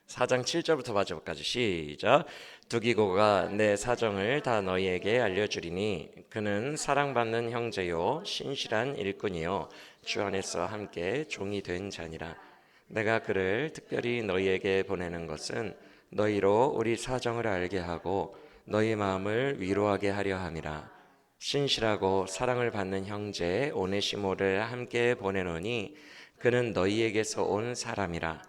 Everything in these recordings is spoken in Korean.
4장 7절부터 마지막까지 시작. 두기고가 내 사정을 다 너희에게 알려주리니 그는 사랑받는 형제요 신실한 일꾼이요 주 안에서 함께 종이 된 자니라. 내가 그를 특별히 너희에게 보내는 것은 너희로 우리 사정을 알게 하고 너희 마음을 위로하게 하려 함이라. 신실하고 사랑을 받는 형제 오네시모를 함께 보내노니 그는 너희에게서 온 사람이라.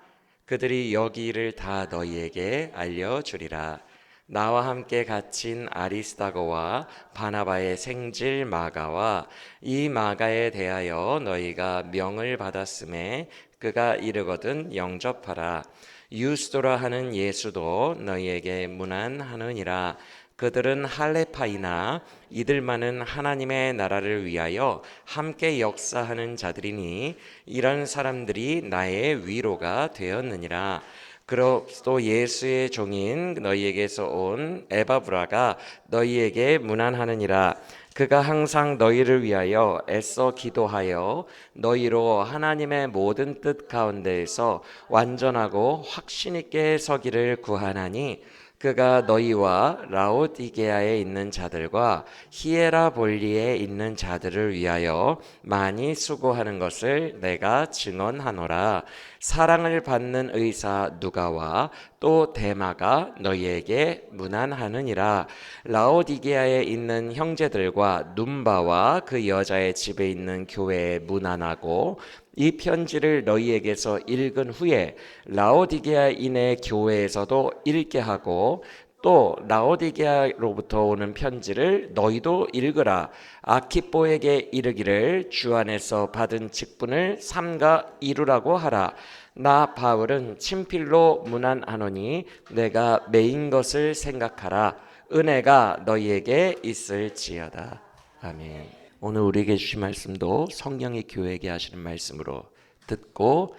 그들이 여기 일을 다 너희에게 알려주리라. 나와 함께 갇힌 아리스다고와 바나바의 생질 마가와 이 마가에 대하여 너희가 명을 받았음에 그가 이르거든 영접하라. 유스도라 하는 예수도 너희에게 문안하느니라. 그들은 할레파이나 이들만은 하나님의 나라를 위하여 함께 역사하는 자들이니 이런 사람들이 나의 위로가 되었느니라. 그러 또 예수의 종인 너희에게서 온 에바브라가 너희에게 문안하느니라. 그가 항상 너희를 위하여 애써 기도하여 너희로 하나님의 모든 뜻 가운데에서 완전하고 확신 있게 서기를 구하나니 그가 너희와 라오디게아에 있는 자들과 히에라볼리에 있는 자들을 위하여 많이 수고하는 것을 내가 증언하노라. 사랑을 받는 의사 누가와 또 데마가 너희에게 문안하느니라. 라오디게아에 있는 형제들과 num바와 그 여자의 집에 있는 교회에 문안하고 이 편지를 너희에게서 읽은 후에 라오디게아인의 교회에서도 읽게 하고 또 라오디게아로부터 오는 편지를 너희도 읽으라. 아키뽀에게 이르기를 주 안에서 받은 직분을 삼가 이루라고 하라. 나 바울은 친필로 문안하노니 내가 매인 것을 생각하라. 은혜가 너희에게 있을지어다. 아멘. 오늘 우리에게 주신 말씀도 성령이 교회에게 하시는 말씀으로 듣고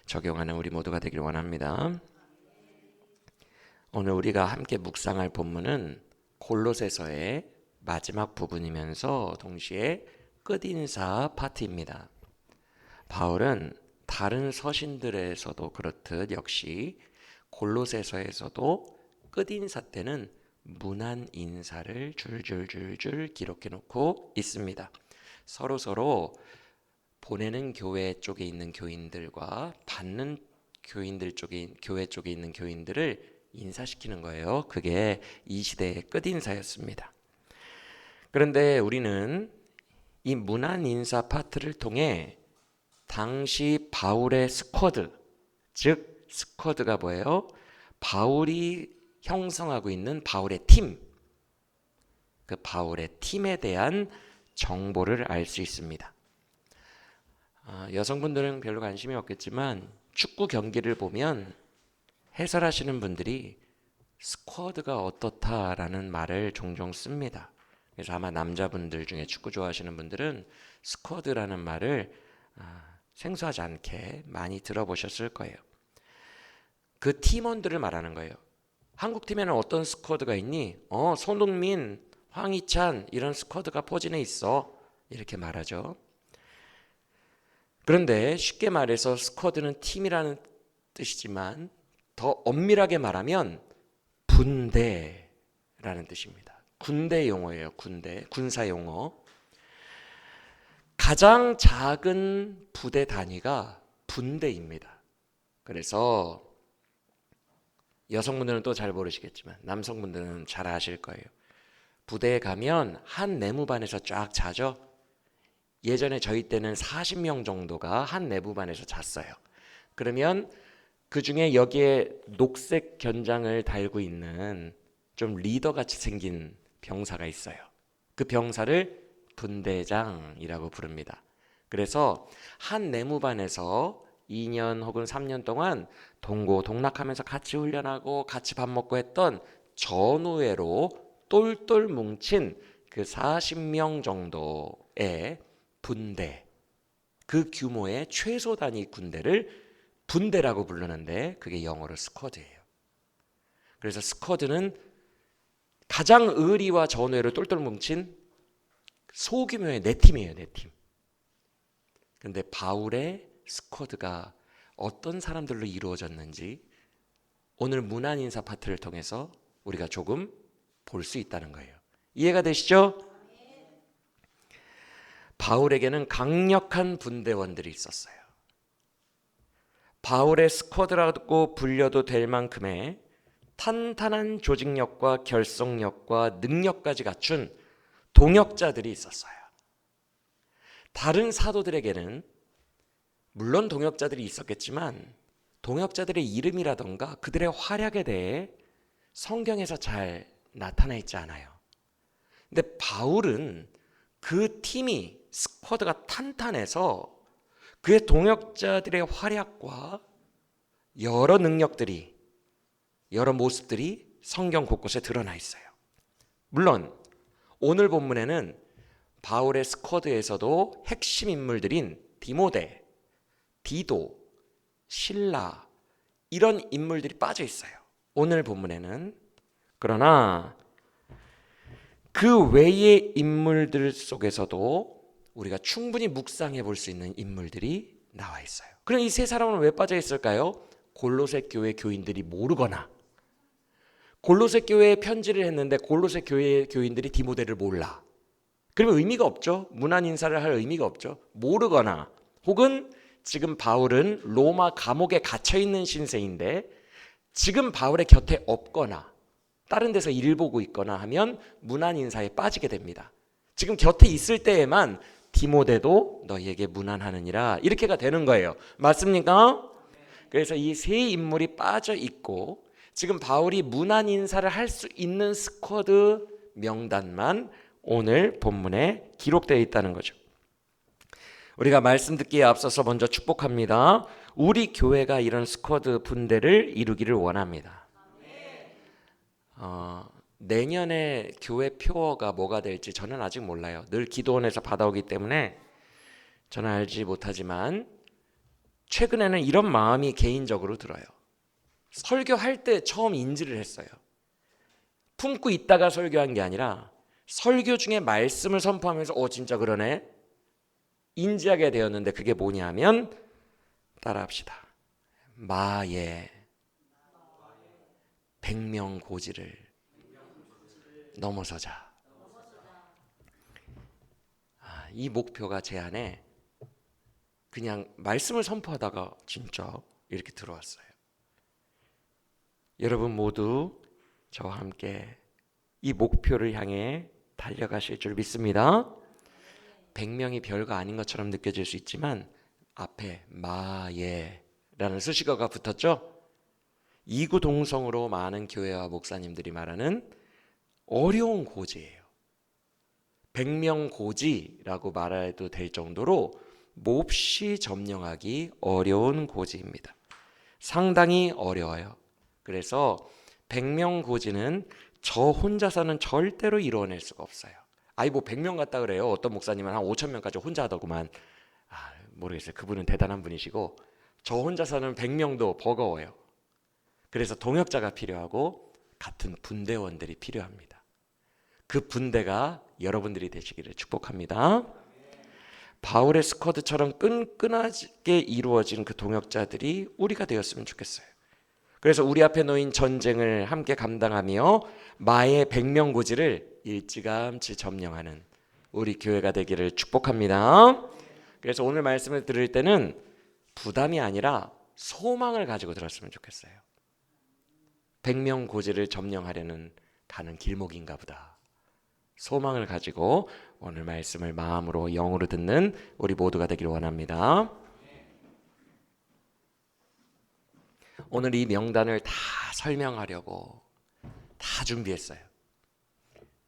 적용하는 우리 모두가 되길 원합니다. 오늘 우리가 함께 묵상할 본문은 골로새서의 마지막 부분이면서 동시에 끝인사 파트입니다. 바울은 다른 서신들에서도 그렇듯 역시 골로새서에서도 끝인사 때는 문안 인사를 줄줄줄줄 기록해 놓고 있습니다. 서로 보내는 교회 쪽에 있는 교인들과 받는 교회 쪽에 있는 교인들을 인사시키는 거예요. 그게 이 시대의 끝인사였습니다. 그런데 우리는 이 문안 인사 파트를 통해 당시 바울의 스쿼드, 즉 스쿼드가 뭐예요? 바울이 형성하고 있는 바울의 팀, 그 바울의 팀에 대한 정보를 알 수 있습니다. 여성분들은 별로 관심이 없겠지만 축구 경기를 보면 해설하시는 분들이 스쿼드가 어떻다라는 말을 종종 씁니다. 그래서 아마 남자분들 중에 축구 좋아하시는 분들은 스쿼드라는 말을 생소하지 않게 많이 들어보셨을 거예요. 그 팀원들을 말하는 거예요. 한국 팀에는 어떤 스쿼드가 있니? 손흥민, 황희찬 이런 스쿼드가 포진해 있어. 이렇게 말하죠. 그런데 쉽게 말해서 스쿼드는 팀이라는 뜻이지만 더 엄밀하게 말하면 분대라는 뜻입니다. 군대 용어예요. 군사 용어. 가장 작은 부대 단위가 분대입니다. 그래서 여성분들은 또 잘 모르시겠지만 남성분들은 잘 아실 거예요. 부대에 가면 한 내무반에서 쫙 자죠. 예전에 저희 때는 40명 정도가 한 내무반에서 잤어요. 그러면 그 중에 여기에 녹색 견장을 달고 있는 좀 리더같이 생긴 병사가 있어요. 그 병사를 분대장이라고 부릅니다. 그래서 한 내무반에서 2년 혹은 3년 동안 동고동락하면서 같이 훈련하고 같이 밥 먹고 했던 전우회로 똘똘 뭉친 그 40명 정도의 분대, 그 규모의 최소 단위 군대를 분대라고 부르는데 그게 영어로 스쿼드예요. 그래서 스쿼드는 가장 의리와 전우회로 똘똘 뭉친 소규모의 네 팀이에요. 네 팀. 그런데 바울의 스쿼드가 어떤 사람들로 이루어졌는지 오늘 문안 인사 파트를 통해서 우리가 조금 볼 수 있다는 거예요. 이해가 되시죠? 바울에게는 강력한 분대원들이 있었어요. 바울의 스쿼드라고 불려도 될 만큼의 탄탄한 조직력과 결속력과 능력까지 갖춘 동역자들이 있었어요. 다른 사도들에게는 물론 동역자들이 있었겠지만 동역자들의 이름이라던가 그들의 활약에 대해 성경에서 잘 나타나 있지 않아요. 근데 바울은 그 팀이 스쿼드가 탄탄해서 그의 동역자들의 활약과 여러 능력들이 여러 모습들이 성경 곳곳에 드러나 있어요. 물론 오늘 본문에는 바울의 스쿼드에서도 핵심 인물들인 디모데, 디도, 실라 이런 인물들이 빠져 있어요. 오늘 본문에는. 그러나 그 외의 인물들 속에서도 우리가 충분히 묵상해 볼 수 있는 인물들이 나와 있어요. 그럼 이 세 사람은 왜 빠져 있을까요? 골로새 교회 교인들이 모르거나 골로새 교회에 편지를 했는데 골로새 교회 교인들이 디모데를 몰라. 그러면 의미가 없죠. 문안 인사를 할 의미가 없죠. 모르거나 혹은 지금 바울은 로마 감옥에 갇혀 있는 신세인데 지금 바울의 곁에 없거나 다른 데서 일 보고 있거나 하면 문안 인사에 빠지게 됩니다. 지금 곁에 있을 때에만 디모데도 너희에게 문안하느니라 이렇게가 되는 거예요. 맞습니까? 그래서 이 세 인물이 빠져 있고 지금 바울이 문안 인사를 할 수 있는 스쿼드 명단만 오늘 본문에 기록되어 있다는 거죠. 우리가 말씀 듣기에 앞서서 먼저 축복합니다. 우리 교회가 이런 스쿼드 분대를 이루기를 원합니다. 내년에 교회 표어가 뭐가 될지 저는 아직 몰라요. 늘 기도원에서 받아오기 때문에 저는 알지 못하지만 최근에는 이런 마음이 개인적으로 들어요. 설교할 때 처음 인지를 했어요. 품고 있다가 설교한 게 아니라 설교 중에 말씀을 선포하면서 진짜 그러네 인지하게 되었는데 그게 뭐냐면 따라합시다. 마의 백명고지를 넘어서자. 이 목표가 제 안에 그냥 말씀을 선포하다가 진짜 이렇게 들어왔어요. 여러분 모두 저와 함께 이 목표를 향해 달려가실 줄 믿습니다. 100명이 별거 아닌 것처럼 느껴질 수 있지만 앞에 마예라는 수식어가 붙었죠. 이구동성으로 많은 교회와 목사님들이 말하는 어려운 고지예요. 100명 고지라고 말해도 될 정도로 몹시 점령하기 어려운 고지입니다. 상당히 어려워요. 그래서 100명 고지는 저 혼자서는 절대로 이루어낼 수가 없어요. 뭐 100명 같다 그래요. 어떤 목사님은 한 5,000명까지 혼자 하더구만. 모르겠어요. 그분은 대단한 분이시고 저 혼자서는 100명도 버거워요. 그래서 동역자가 필요하고 같은 분대원들이 필요합니다. 그 분대가 여러분들이 되시기를 축복합니다. 바울의 스쿼드처럼 끈끈하게 이루어진 그 동역자들이 우리가 되었으면 좋겠어요. 그래서 우리 앞에 놓인 전쟁을 함께 감당하며 마의 100명 고지를 일찌감치 점령하는 우리 교회가 되기를 축복합니다. 그래서 오늘 말씀을 들을 때는 부담이 아니라 소망을 가지고 들었으면 좋겠어요. 100명 고지를 점령하려는 가는 길목인가 보다. 소망을 가지고 오늘 말씀을 마음으로 영으로 듣는 우리 모두가 되기를 원합니다. 오늘 이 명단을 다 설명하려고 다 준비했어요.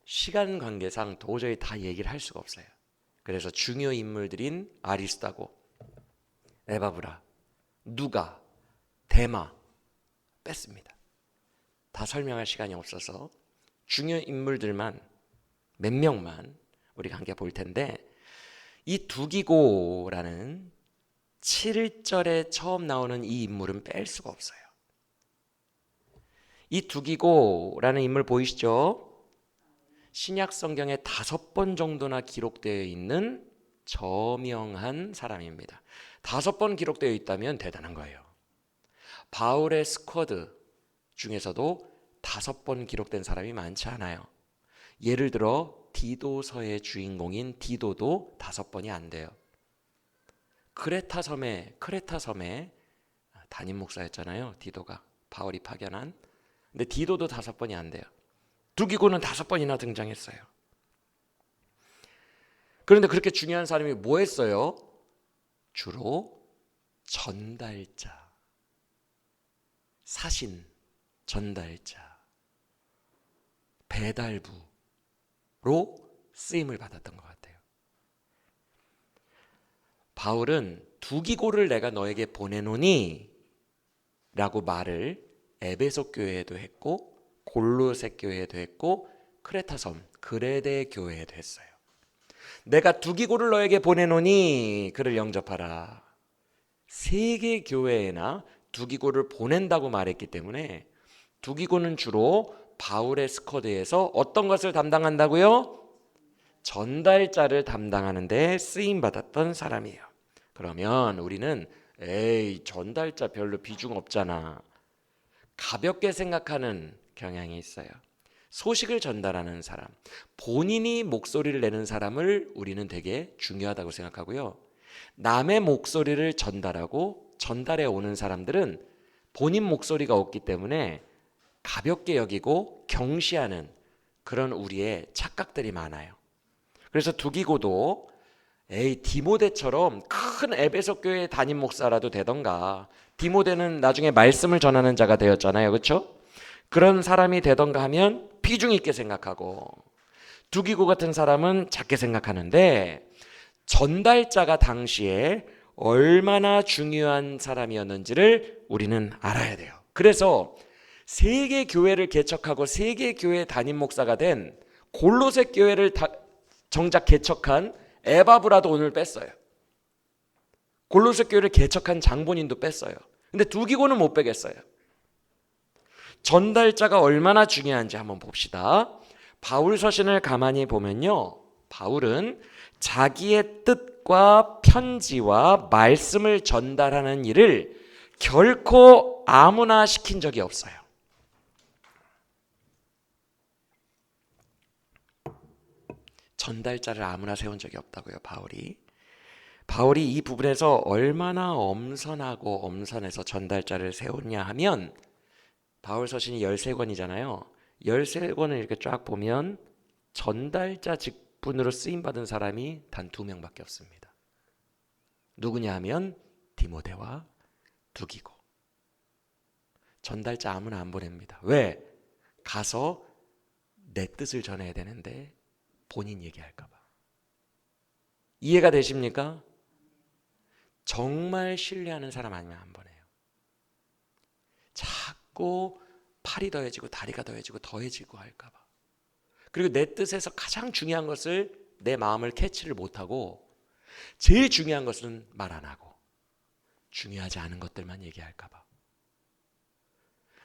시간 관계상 도저히 다 얘기를 할 수가 없어요. 그래서 중요 인물들인 아리스다고, 에바브라, 누가, 데마 뺐습니다. 다 설명할 시간이 없어서 중요 인물들만 몇 명만 우리가 함께 볼 텐데 이 두기고라는 7절에 처음 나오는 이 인물은 뺄 수가 없어요. 이 두기고라는 인물 보이시죠? 신약 성경에 5번 정도나 기록되어 있는 저명한 사람입니다. 5번 기록되어 있다면 대단한 거예요. 바울의 스쿼드 중에서도 5번 기록된 사람이 많지 않아요. 예를 들어 디도서의 주인공인 디도도 5번이 안 돼요. 크레타 섬에 담임 목사였잖아요. 디도가 바울이 파견한. 근데 디도도 5번이 안 돼요. 두기고는 5번이나 등장했어요. 그런데 그렇게 중요한 사람이 뭐 했어요? 주로 전달자, 사신, 전달자, 배달부로 쓰임을 받았던 것 같아요. 바울은 두기고를 내가 너에게 보내노니 라고 말을 에베소 교회에도 했고 골로새 교회에도 했고 크레타섬 그레데 교회에도 했어요. 내가 두기고를 너에게 보내노니 그를 영접하라. 3개 교회에나 두기고를 보낸다고 말했기 때문에 두기고는 주로 바울의 스쿼드에서 어떤 것을 담당한다고요? 전달자를 담당하는 데 쓰임받았던 사람이에요. 그러면 우리는 전달자 별로 비중 없잖아, 가볍게 생각하는 경향이 있어요. 소식을 전달하는 사람, 본인이 목소리를 내는 사람을 우리는 되게 중요하다고 생각하고요. 남의 목소리를 전달하고 전달해 오는 사람들은 본인 목소리가 없기 때문에 가볍게 여기고 경시하는 그런 우리의 착각들이 많아요. 그래서 두기고도 디모데처럼 큰 에베소 교회 담임 목사라도 되던가, 디모데는 나중에 말씀을 전하는 자가 되었잖아요. 그렇죠? 그런 사람이 되던가 하면 비중 있게 생각하고, 두기고 같은 사람은 작게 생각하는데 전달자가 당시에 얼마나 중요한 사람이었는지를 우리는 알아야 돼요. 그래서 3개 교회를 개척하고 3개 교회 담임 목사가 된 골로새 교회를 정작 개척한 에바브라도 오늘 뺐어요. 골로새 교회를 개척한 장본인도 뺐어요. 근데 두기고는 못 빼겠어요. 전달자가 얼마나 중요한지 한번 봅시다. 바울 서신을 가만히 보면요, 바울은 자기의 뜻과 편지와 말씀을 전달하는 일을 결코 아무나 시킨 적이 없어요. 전달자를 아무나 세운 적이 없다고요. 바울이 이 부분에서 얼마나 엄선하고 엄선해서 전달자를 세웠냐 하면, 바울 서신이 13권이잖아요. 13권을 이렇게 쫙 보면 전달자 직분으로 쓰임받은 사람이 단 2명밖에 없습니다. 누구냐 하면 디모데와 두기고. 전달자 아무나 안 보냅니다. 왜? 가서 내 뜻을 전해야 되는데 본인 얘기할까 봐. 이해가 되십니까? 정말 신뢰하는 사람 아니면 안 보내요. 자꾸 팔이 더해지고 다리가 더해지고 할까 봐. 그리고 내 뜻에서 가장 중요한 것을, 내 마음을 캐치를 못하고 제일 중요한 것은 말 안 하고 중요하지 않은 것들만 얘기할까 봐.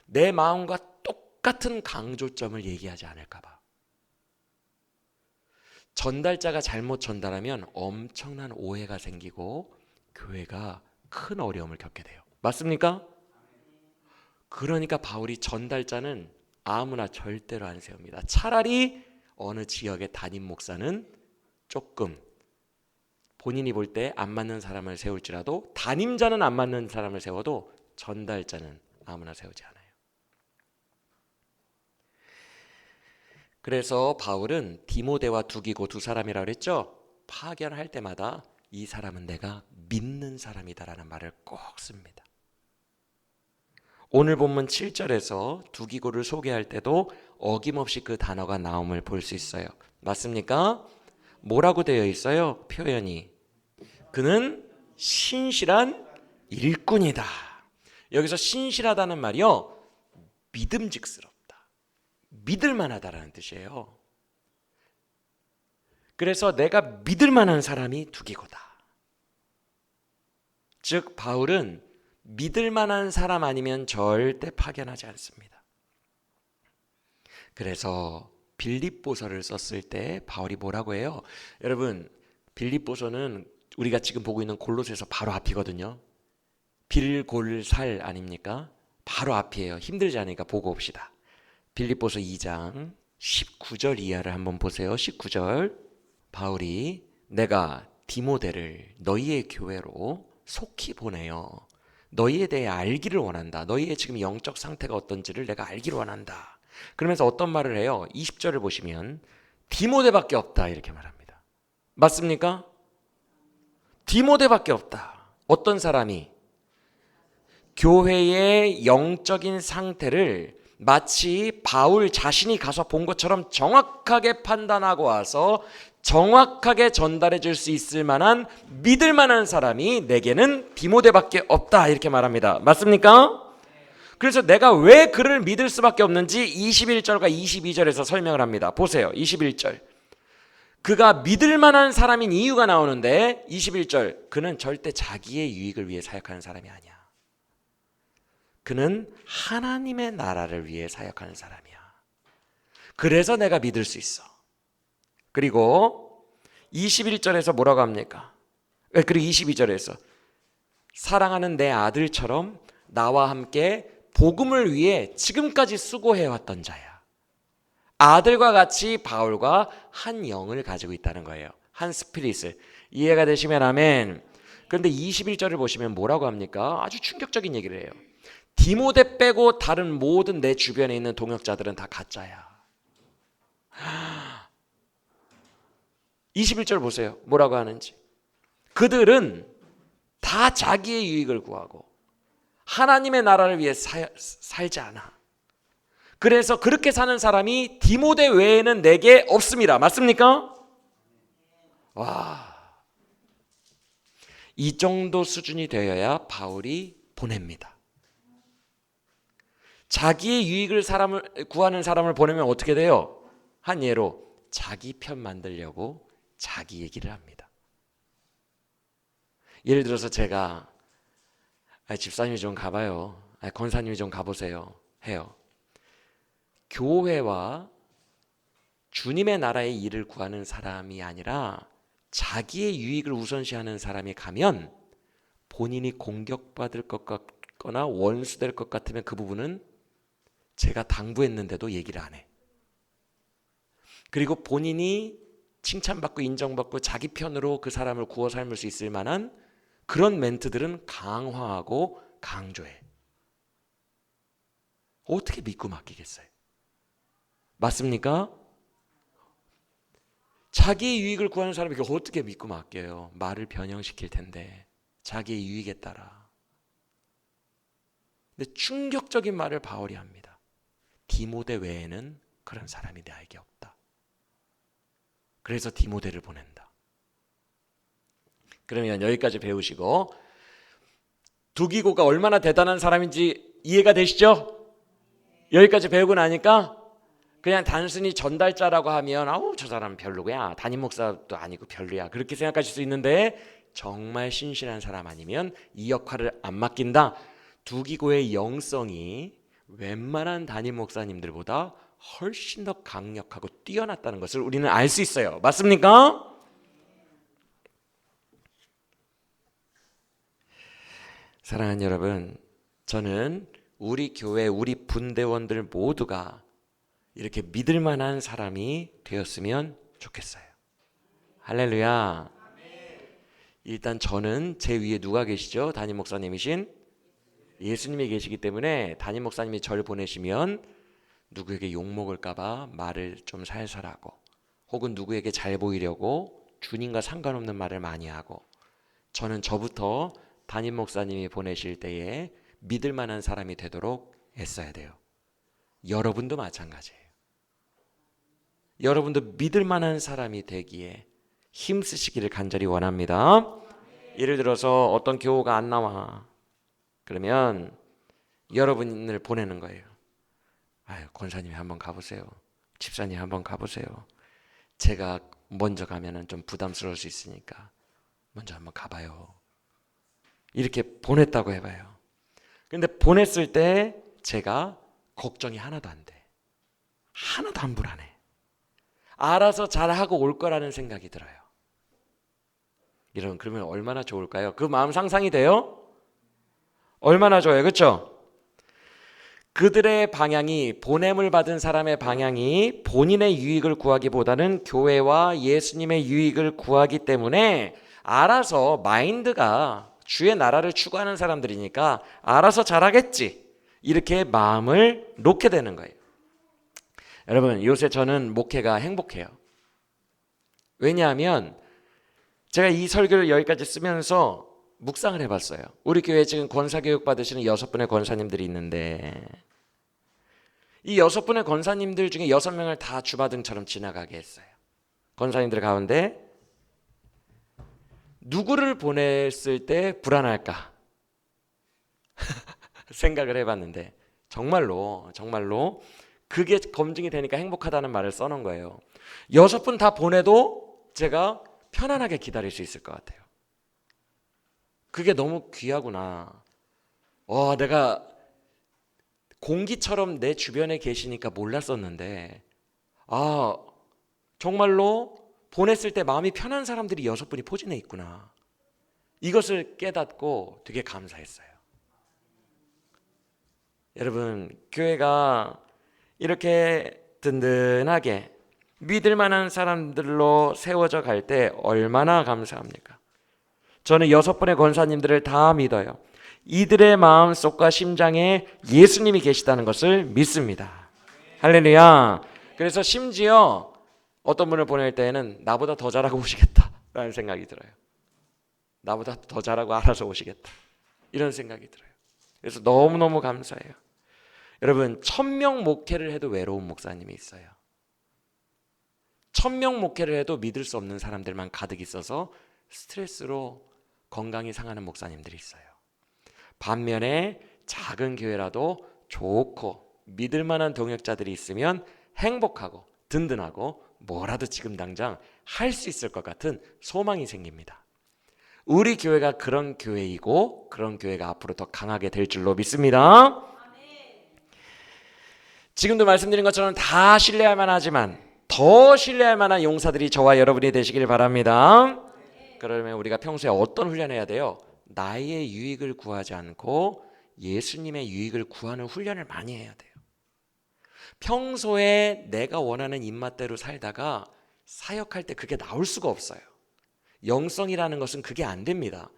내 마음과 똑같은 강조점을 얘기하지 않을까 봐. 전달자가 잘못 전달하면 엄청난 오해가 생기고 교회가 큰 어려움을 겪게 돼요. 맞습니까? 그러니까 바울이 전달자는 아무나 절대로 안 세웁니다. 차라리 어느 지역의 담임 목사는 조금 본인이 볼 때 안 맞는 사람을 세울지라도, 담임자는 안 맞는 사람을 세워도 전달자는 아무나 세우지 않아요. 그래서 바울은 디모데와 두기고 2사람이라고 그랬죠. 파견할 때마다 이 사람은 내가 믿는 사람이다라는 말을 꼭 씁니다. 오늘 본문 7절에서 두기고를 소개할 때도 어김없이 그 단어가 나옴을 볼 수 있어요. 맞습니까? 뭐라고 되어 있어요? 표현이. 그는 신실한 일꾼이다. 여기서 신실하다는 말이요, 믿음직스럽다, 믿을만하다라는 뜻이에요. 그래서 내가 믿을만한 사람이 두기고다. 즉 바울은 믿을만한 사람 아니면 절대 파견하지 않습니다. 그래서 빌립보서를 썼을 때 바울이 뭐라고 해요? 여러분, 빌립보서는 우리가 지금 보고 있는 골로새서 바로 앞이거든요. 빌골살 아닙니까? 바로 앞이에요. 힘들지 않으니까 보고 옵시다. 빌립보서 2장 19절 이하를 한번 보세요. 19절. 바울이 내가 디모데를 너희의 교회로 속히 보내어 너희에 대해 알기를 원한다. 너희의 지금 영적 상태가 어떤지를 내가 알기를 원한다. 그러면서 어떤 말을 해요? 20절을 보시면 디모데밖에 없다 이렇게 말합니다. 맞습니까? 디모데밖에 없다. 어떤 사람이 교회의 영적인 상태를 마치 바울 자신이 가서 본 것처럼 정확하게 판단하고 와서 정확하게 전달해 줄 수 있을 만한 믿을 만한 사람이 내게는 디모데밖에 없다 이렇게 말합니다. 맞습니까? 그래서 내가 왜 그를 믿을 수밖에 없는지 21절과 22절에서 설명을 합니다. 보세요. 21절. 그가 믿을 만한 사람인 이유가 나오는데 21절. 그는 절대 자기의 유익을 위해 사역하는 사람이 아니야. 그는 하나님의 나라를 위해 사역하는 사람이야. 그래서 내가 믿을 수 있어. 그리고 21절에서 뭐라고 합니까? 그리고 22절에서 사랑하는 내 아들처럼 나와 함께 복음을 위해 지금까지 수고해왔던 자야. 아들과 같이 바울과 한 영을 가지고 있다는 거예요. 한 스피릿을. 이해가 되시면 아멘. 그런데 21절을 보시면 뭐라고 합니까? 아주 충격적인 얘기를 해요. 디모데 빼고 다른 모든 내 주변에 있는 동역자들은 다 가짜야. 21절 보세요. 뭐라고 하는지. 그들은 다 자기의 유익을 구하고 하나님의 나라를 위해 살지 않아. 그래서 그렇게 사는 사람이 디모데 외에는 내게 없습니다. 맞습니까? 와, 이 정도 수준이 되어야 바울이 보냅니다. 자기의 유익을 구하는 사람을 보내면 어떻게 돼요? 한 예로 자기 편 만들려고 자기 얘기를 합니다. 예를 들어서 제가 집사님이 좀 가봐요. 권사님이 좀 가보세요. 해요. 교회와 주님의 나라의 일을 구하는 사람이 아니라 자기의 유익을 우선시하는 사람이 가면 본인이 공격받을 것 같거나 원수될 것 같으면 그 부분은 제가 당부했는데도 얘기를 안 해. 그리고 본인이 칭찬받고 인정받고 자기 편으로 그 사람을 구워 삶을 수 있을 만한 그런 멘트들은 강화하고 강조해. 어떻게 믿고 맡기겠어요? 맞습니까? 자기의 유익을 구하는 사람에게 어떻게 믿고 맡겨요? 말을 변형시킬 텐데 자기의 유익에 따라. 근데 충격적인 말을 바울이 합니다. 디모데 외에는 그런 사람이 나에게 없다. 그래서 디모데를 보낸다. 그러면 여기까지 배우시고 두기고가 얼마나 대단한 사람인지 이해가 되시죠? 여기까지 배우고 나니까 그냥 단순히 전달자라고 하면 아우 저 사람 별로야. 담임 목사도 아니고 별로야. 그렇게 생각하실 수 있는데 정말 신실한 사람 아니면 이 역할을 안 맡긴다. 두기고의 영성이 웬만한 담임 목사님들보다 훨씬 더 강력하고 뛰어났다는 것을 우리는 알 수 있어요. 맞습니까? 사랑하는 여러분, 저는 우리 교회, 우리 분대원들 모두가 이렇게 믿을 만한 사람이 되었으면 좋겠어요. 할렐루야. 일단 저는 제 위에 누가 계시죠? 담임 목사님이신 예수님이 계시기 때문에 담임 목사님이 저를 보내시면 누구에게 욕먹을까봐 말을 좀 살살하고 혹은 누구에게 잘 보이려고 주님과 상관없는 말을 많이 하고 저는 저부터 담임 목사님이 보내실 때에 믿을 만한 사람이 되도록 애써야 돼요. 여러분도 마찬가지예요. 여러분도 믿을 만한 사람이 되기에 힘쓰시기를 간절히 원합니다. 예를 들어서 어떤 교우가 안 나와. 그러면 여러분을 보내는 거예요. 아유, 권사님이 한번 가보세요. 집사님 한번 가보세요. 제가 먼저 가면은 좀 부담스러울 수 있으니까 먼저 한번 가봐요. 이렇게 보냈다고 해봐요. 근데 보냈을 때 제가 걱정이 하나도 안 돼. 하나도 안 불안해. 알아서 잘하고 올 거라는 생각이 들어요. 여러분 그러면 얼마나 좋을까요? 그 마음 상상이 돼요? 얼마나 좋아요. 그렇죠? 그들의 방향이, 보냄을 받은 사람의 방향이 본인의 유익을 구하기보다는 교회와 예수님의 유익을 구하기 때문에 알아서 마인드가 주의 나라를 추구하는 사람들이니까 알아서 잘하겠지, 이렇게 마음을 놓게 되는 거예요. 여러분, 요새 저는 목회가 행복해요. 왜냐하면 제가 이 설교를 여기까지 쓰면서 묵상을 해봤어요. 우리 교회에 지금 권사교육 받으시는 6분의 권사님들이 있는데 이 6분의 권사님들 중에 6명을 다 주마등처럼 지나가게 했어요. 권사님들 가운데 누구를 보냈을 때 불안할까 생각을 해봤는데 정말로 그게 검증이 되니까 행복하다는 말을 써놓은 거예요. 6분 다 보내도 제가 편안하게 기다릴 수 있을 것 같아요. 그게 너무 귀하구나. 내가 공기처럼 내 주변에 계시니까 몰랐었는데 정말로 보냈을 때 마음이 편한 사람들이 6분이 포진해 있구나. 이것을 깨닫고 되게 감사했어요. 여러분, 교회가 이렇게 든든하게 믿을 만한 사람들로 세워져 갈 때 얼마나 감사합니까? 저는 6분의 권사님들을 다 믿어요. 이들의 마음속과 심장에 예수님이 계시다는 것을 믿습니다. 할렐루야. 그래서 심지어 어떤 분을 보낼 때에는 나보다 더 잘하고 오시겠다라는 생각이 들어요. 나보다 더 잘하고 알아서 오시겠다, 이런 생각이 들어요. 그래서 너무너무 감사해요. 여러분, 1000명 목회를 해도 외로운 목사님이 있어요. 1000명 목회를 해도 믿을 수 없는 사람들만 가득 있어서 스트레스로 건강이 상하는 목사님들이 있어요. 반면에 작은 교회라도 좋고 믿을 만한 동역자들이 있으면 행복하고 든든하고 뭐라도 지금 당장 할 수 있을 것 같은 소망이 생깁니다. 우리 교회가 그런 교회이고 그런 교회가 앞으로 더 강하게 될 줄로 믿습니다. 지금도 말씀드린 것처럼 다 신뢰할 만하지만 더 신뢰할 만한 용사들이 저와 여러분이 되시길 바랍니다. 그러면 우리가 평소에 어떤 훈련해야 돼요? 나의 유익을 구하지 않고 예수님의 유익을 구하는 훈련을 많이 해야 돼요. 평소에 내가 원하는 입맛대로 살다가 사역할 때 그게 나올 수가 없어요. 영성이라는 것은 그게 안 됩니다.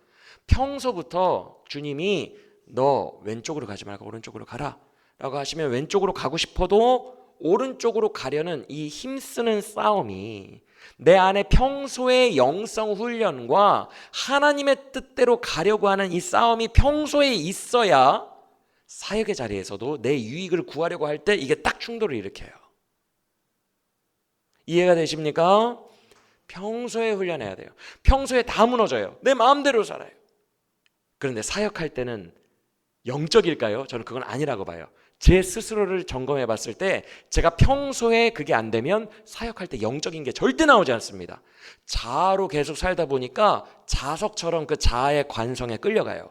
평소부터 주님이 너 왼쪽으로 가지 말고 오른쪽으로 가라 라고 하시면 왼쪽으로 가고 싶어도 오른쪽으로 가려는 이 힘쓰는 싸움이 내 안에 평소의 영성 훈련과 하나님의 뜻대로 가려고 하는 이 싸움이 평소에 있어야 사역의 자리에서도 내 유익을 구하려고 할 때 이게 딱 충돌을 일으켜요. 이해가 되십니까? 평소에 훈련해야 돼요. 평소에 다 무너져요. 내 마음대로 살아요. 그런데 사역할 때는 영적일까요? 저는 그건 아니라고 봐요. 제 스스로를 점검해 봤을 때 제가 평소에 그게 안 되면 사역할 때 영적인 게 절대 나오지 않습니다. 자아로 계속 살다 보니까 자석처럼 그 자아의 관성에 끌려가요.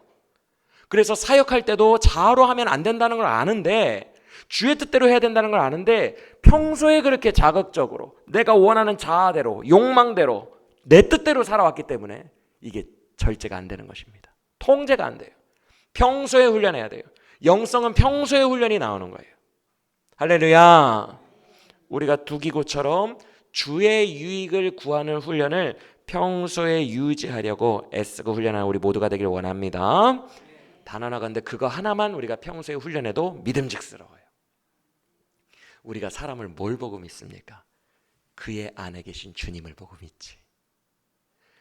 그래서 사역할 때도 자아로 하면 안 된다는 걸 아는데, 주의 뜻대로 해야 된다는 걸 아는데 평소에 그렇게 자극적으로 내가 원하는 자아대로 욕망대로 내 뜻대로 살아왔기 때문에 이게 절제가 안 되는 것입니다. 통제가 안 돼요. 평소에 훈련해야 돼요. 영성은 평소에 훈련이 나오는 거예요. 할렐루야. 우리가 두기고처럼 주의 유익을 구하는 훈련을 평소에 유지하려고 애쓰고 훈련하는 우리 모두가 되길 원합니다. 단 하나 건데 그거 하나만 우리가 평소에 훈련해도 믿음직스러워요. 우리가 사람을 뭘 보고 믿습니까? 그의 안에 계신 주님을 보고 믿지.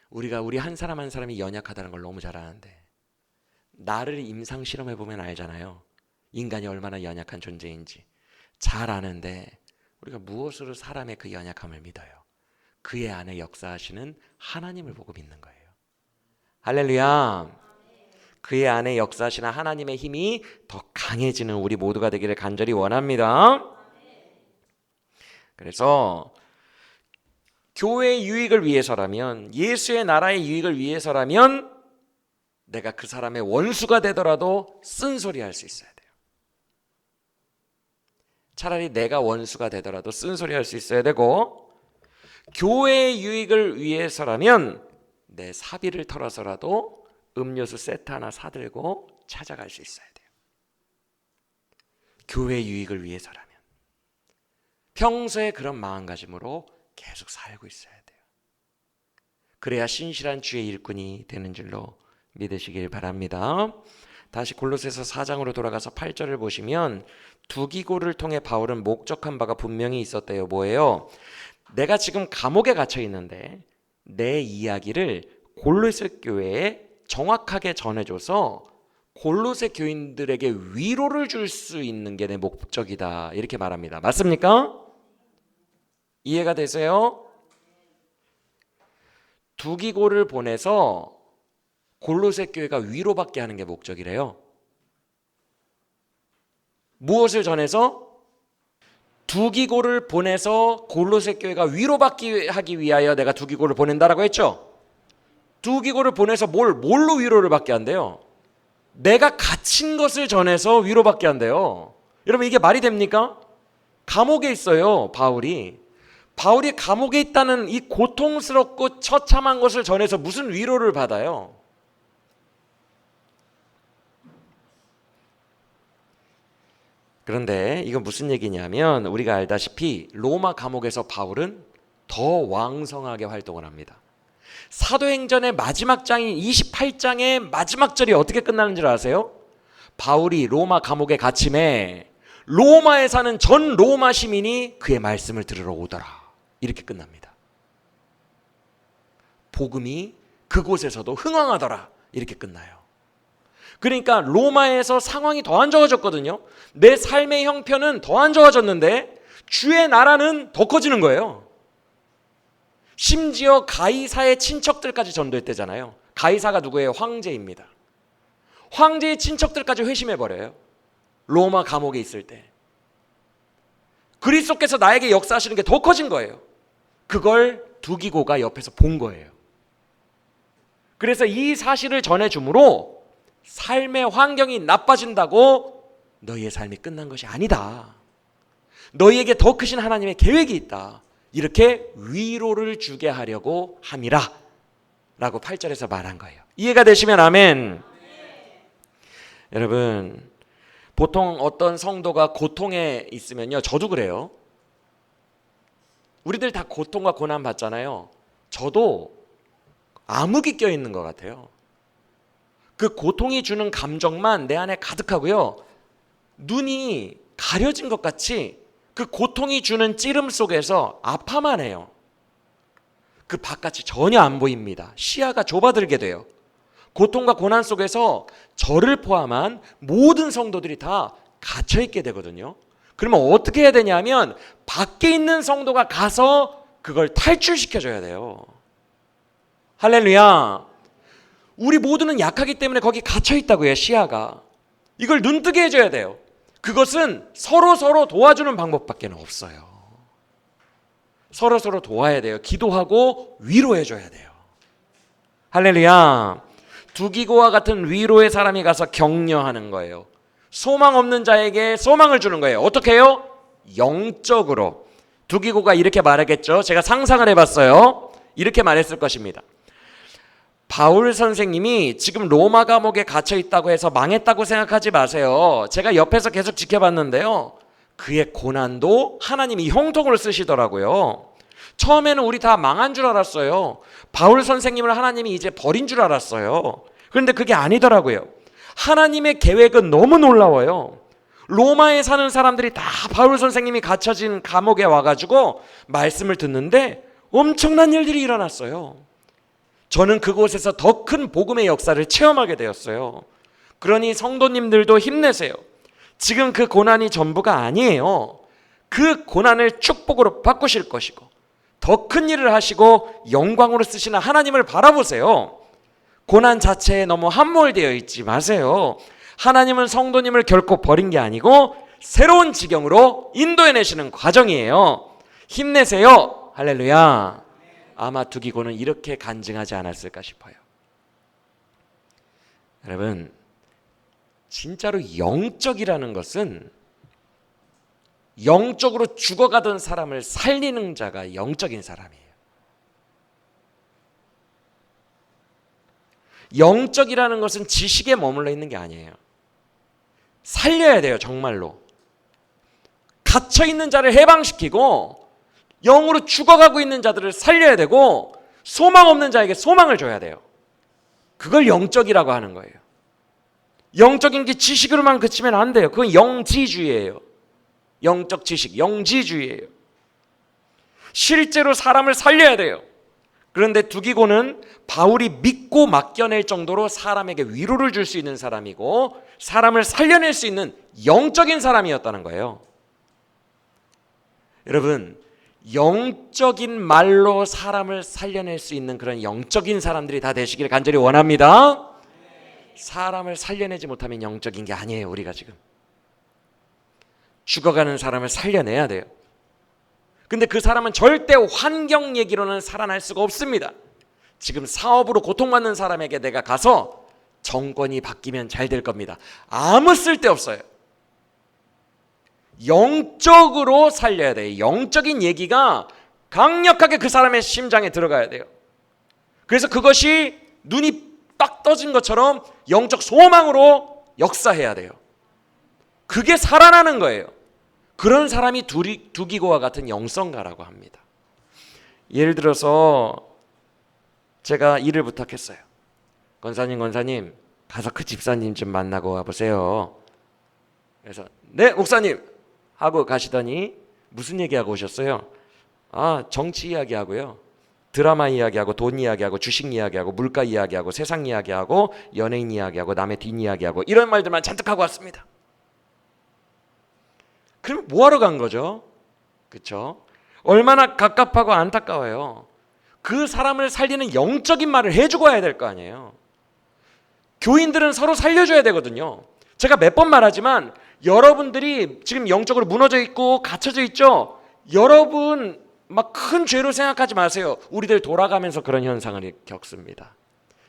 우리가 우리 한 사람 한 사람이 연약하다는 걸 너무 잘 아는데 나를 임상 실험해 보면 알잖아요. 인간이 얼마나 연약한 존재인지 잘 아는데 우리가 무엇으로 사람의 그 연약함을 믿어요? 그의 안에 역사하시는 하나님을 보고 믿는 거예요. 할렐루야. 그의 안에 역사하시는 하나님의 힘이 더 강해지는 우리 모두가 되기를 간절히 원합니다. 그래서 교회의 유익을 위해서라면, 예수의 나라의 유익을 위해서라면 내가 그 사람의 원수가 되더라도 쓴소리할 수 있어야 돼요. 차라리 내가 원수가 되더라도 쓴소리할 수 있어야 되고, 교회의 유익을 위해서라면 내 사비를 털어서라도 음료수 세트 하나 사들고 찾아갈 수 있어야 돼요. 교회 유익을 위해서라면 평소에 그런 마음가짐으로 계속 살고 있어야 돼요. 그래야 신실한 주의 일꾼이 되는 줄로 믿으시길 바랍니다. 다시 골로새서 4장으로 돌아가서 8절을 보시면 두기고를 통해 바울은 목적한 바가 분명히 있었대요. 뭐예요? 내가 지금 감옥에 갇혀 있는데 내 이야기를 골로새 교회에 정확하게 전해줘서 골로새 교인들에게 위로를 줄 수 있는 게 내 목적이다, 이렇게 말합니다. 맞습니까? 이해가 되세요? 두기고를 보내서 골로새 교회가 위로받게 하는 게 목적이래요. 무엇을 전해서? 두기고를 보내서 골로새 교회가 위로받기 하기 위하여 내가 두기고를 보낸다라고 했죠. 두기고를 보내서 뭘로 위로를 받게 한대요? 내가 갇힌 것을 전해서 위로받게 한대요. 여러분, 이게 말이 됩니까? 감옥에 있어요, 바울이 감옥에 있다는 이 고통스럽고 처참한 것을 전해서 무슨 위로를 받아요? 그런데 이건 무슨 얘기냐면 우리가 알다시피 로마 감옥에서 바울은 더 왕성하게 활동을 합니다. 사도행전의 마지막 장인 28장의 마지막 절이 어떻게 끝나는 줄 아세요? 바울이 로마 감옥에 갇힘에 로마에 사는 전 로마 시민이 그의 말씀을 들으러 오더라, 이렇게 끝납니다. 복음이 그곳에서도 흥왕하더라, 이렇게 끝나요. 그러니까 로마에서 상황이 더 안 좋아졌거든요. 내 삶의 형편은 더 안 좋아졌는데 주의 나라는 더 커지는 거예요. 심지어 가이사의 친척들까지 전도했대잖아요. 가이사가 누구예요? 황제입니다. 황제의 친척들까지 회심해버려요. 로마 감옥에 있을 때. 그리스도께서 나에게 역사하시는 게 더 커진 거예요. 그걸 두기고가 옆에서 본 거예요. 그래서 이 사실을 전해주므로 삶의 환경이 나빠진다고 너희의 삶이 끝난 것이 아니다, 너희에게 더 크신 하나님의 계획이 있다, 이렇게 위로를 주게 하려고 함이라 라고 8절에서 말한 거예요. 이해가 되시면 아멘. 여러분, 보통 어떤 성도가 고통에 있으면요, 저도 그래요. 우리들 다 고통과 고난 받잖아요. 저도 암흑이 껴있는 것 같아요. 그 고통이 주는 감정만 내 안에 가득하고요, 눈이 가려진 것 같이 그 고통이 주는 찌름 속에서 아파만 해요. 그 바깥이 전혀 안 보입니다. 시야가 좁아들게 돼요. 고통과 고난 속에서 저를 포함한 모든 성도들이 다 갇혀있게 되거든요. 그러면 어떻게 해야 되냐면 밖에 있는 성도가 가서 그걸 탈출시켜줘야 돼요. 할렐루야. 우리 모두는 약하기 때문에 거기 갇혀있다고요, 시야가. 이걸 눈뜨게 해줘야 돼요. 그것은 서로 도와주는 방법밖에 없어요. 서로 도와야 돼요. 기도하고 위로해줘야 돼요. 할렐루야. 두기고와 같은 위로의 사람이 가서 격려하는 거예요. 소망 없는 자에게 소망을 주는 거예요. 어떻게 해요? 영적으로. 두기고가 이렇게 말하겠죠. 제가 상상을 해봤어요. 이렇게 말했을 것입니다. 바울 선생님이 지금 로마 감옥에 갇혀 있다고 해서 망했다고 생각하지 마세요. 제가 옆에서 계속 지켜봤는데요, 그의 고난도 하나님이 형통으로 쓰시더라고요. 처음에는 우리 다 망한 줄 알았어요. 바울 선생님을 하나님이 이제 버린 줄 알았어요. 그런데 그게 아니더라고요. 하나님의 계획은 너무 놀라워요. 로마에 사는 사람들이 다 바울 선생님이 갇혀진 감옥에 와가지고 말씀을 듣는데 엄청난 일들이 일어났어요. 저는 그곳에서 더 큰 복음의 역사를 체험하게 되었어요. 그러니 성도님들도 힘내세요. 지금 그 고난이 전부가 아니에요. 그 고난을 축복으로 바꾸실 것이고 더 큰 일을 하시고 영광으로 쓰시는 하나님을 바라보세요. 고난 자체에 너무 함몰되어 있지 마세요. 하나님은 성도님을 결코 버린 게 아니고 새로운 지경으로 인도해내시는 과정이에요. 힘내세요. 할렐루야. 아마 두기고는 이렇게 간증하지 않았을까 싶어요. 여러분, 진짜로 영적이라는 것은 영적으로 죽어가던 사람을 살리는 자가 영적인 사람이에요. 영적이라는 것은 지식에 머물러 있는 게 아니에요. 살려야 돼요, 정말로. 갇혀 있는 자를 해방시키고 영으로 죽어가고 있는 자들을 살려야 되고 소망 없는 자에게 소망을 줘야 돼요. 그걸 영적이라고 하는 거예요. 영적인 게 지식으로만 그치면 안 돼요. 그건 영지주의예요. 영적 지식, 영지주의예요. 실제로 사람을 살려야 돼요. 그런데 두기고는 바울이 믿고 맡겨낼 정도로 사람에게 위로를 줄 수 있는 사람이고 사람을 살려낼 수 있는 영적인 사람이었다는 거예요. 여러분, 영적인 말로 사람을 살려낼 수 있는 그런 영적인 사람들이 다 되시길 간절히 원합니다. 사람을 살려내지 못하면 영적인 게 아니에요. 우리가 지금 죽어가는 사람을 살려내야 돼요. 근데 그 사람은 절대 환경 얘기로는 살아날 수가 없습니다. 지금 사업으로 고통받는 사람에게 내가 가서 정권이 바뀌면 잘 될 겁니다. 아무 쓸데 없어요. 영적으로 살려야 돼요. 영적인 얘기가 강력하게 그 사람의 심장에 들어가야 돼요. 그래서 그것이 눈이 딱 떠진 것처럼 영적 소망으로 역사해야 돼요. 그게 살아나는 거예요. 그런 사람이 두기고와 같은 영성가라고 합니다. 예를 들어서 제가 일을 부탁했어요. 권사님 가서 그 집사님 좀 만나고 와보세요. 그래서 네 목사님 하고 가시더니 무슨 얘기하고 오셨어요? 정치 이야기하고요, 드라마 이야기하고, 돈 이야기하고, 주식 이야기하고, 물가 이야기하고, 세상 이야기하고, 연예인 이야기하고, 남의 뒷 이야기하고, 이런 말들만 잔뜩 하고 왔습니다. 그럼 뭐하러 간 거죠? 그렇죠? 얼마나 갑갑하고 안타까워요. 그 사람을 살리는 영적인 말을 해주고 와야 될 거 아니에요. 교인들은 서로 살려줘야 되거든요. 제가 몇 번 말하지만 여러분들이 지금 영적으로 무너져 있고 갇혀져 있죠? 여러분 막 큰 죄로 생각하지 마세요. 우리들 돌아가면서 그런 현상을 겪습니다.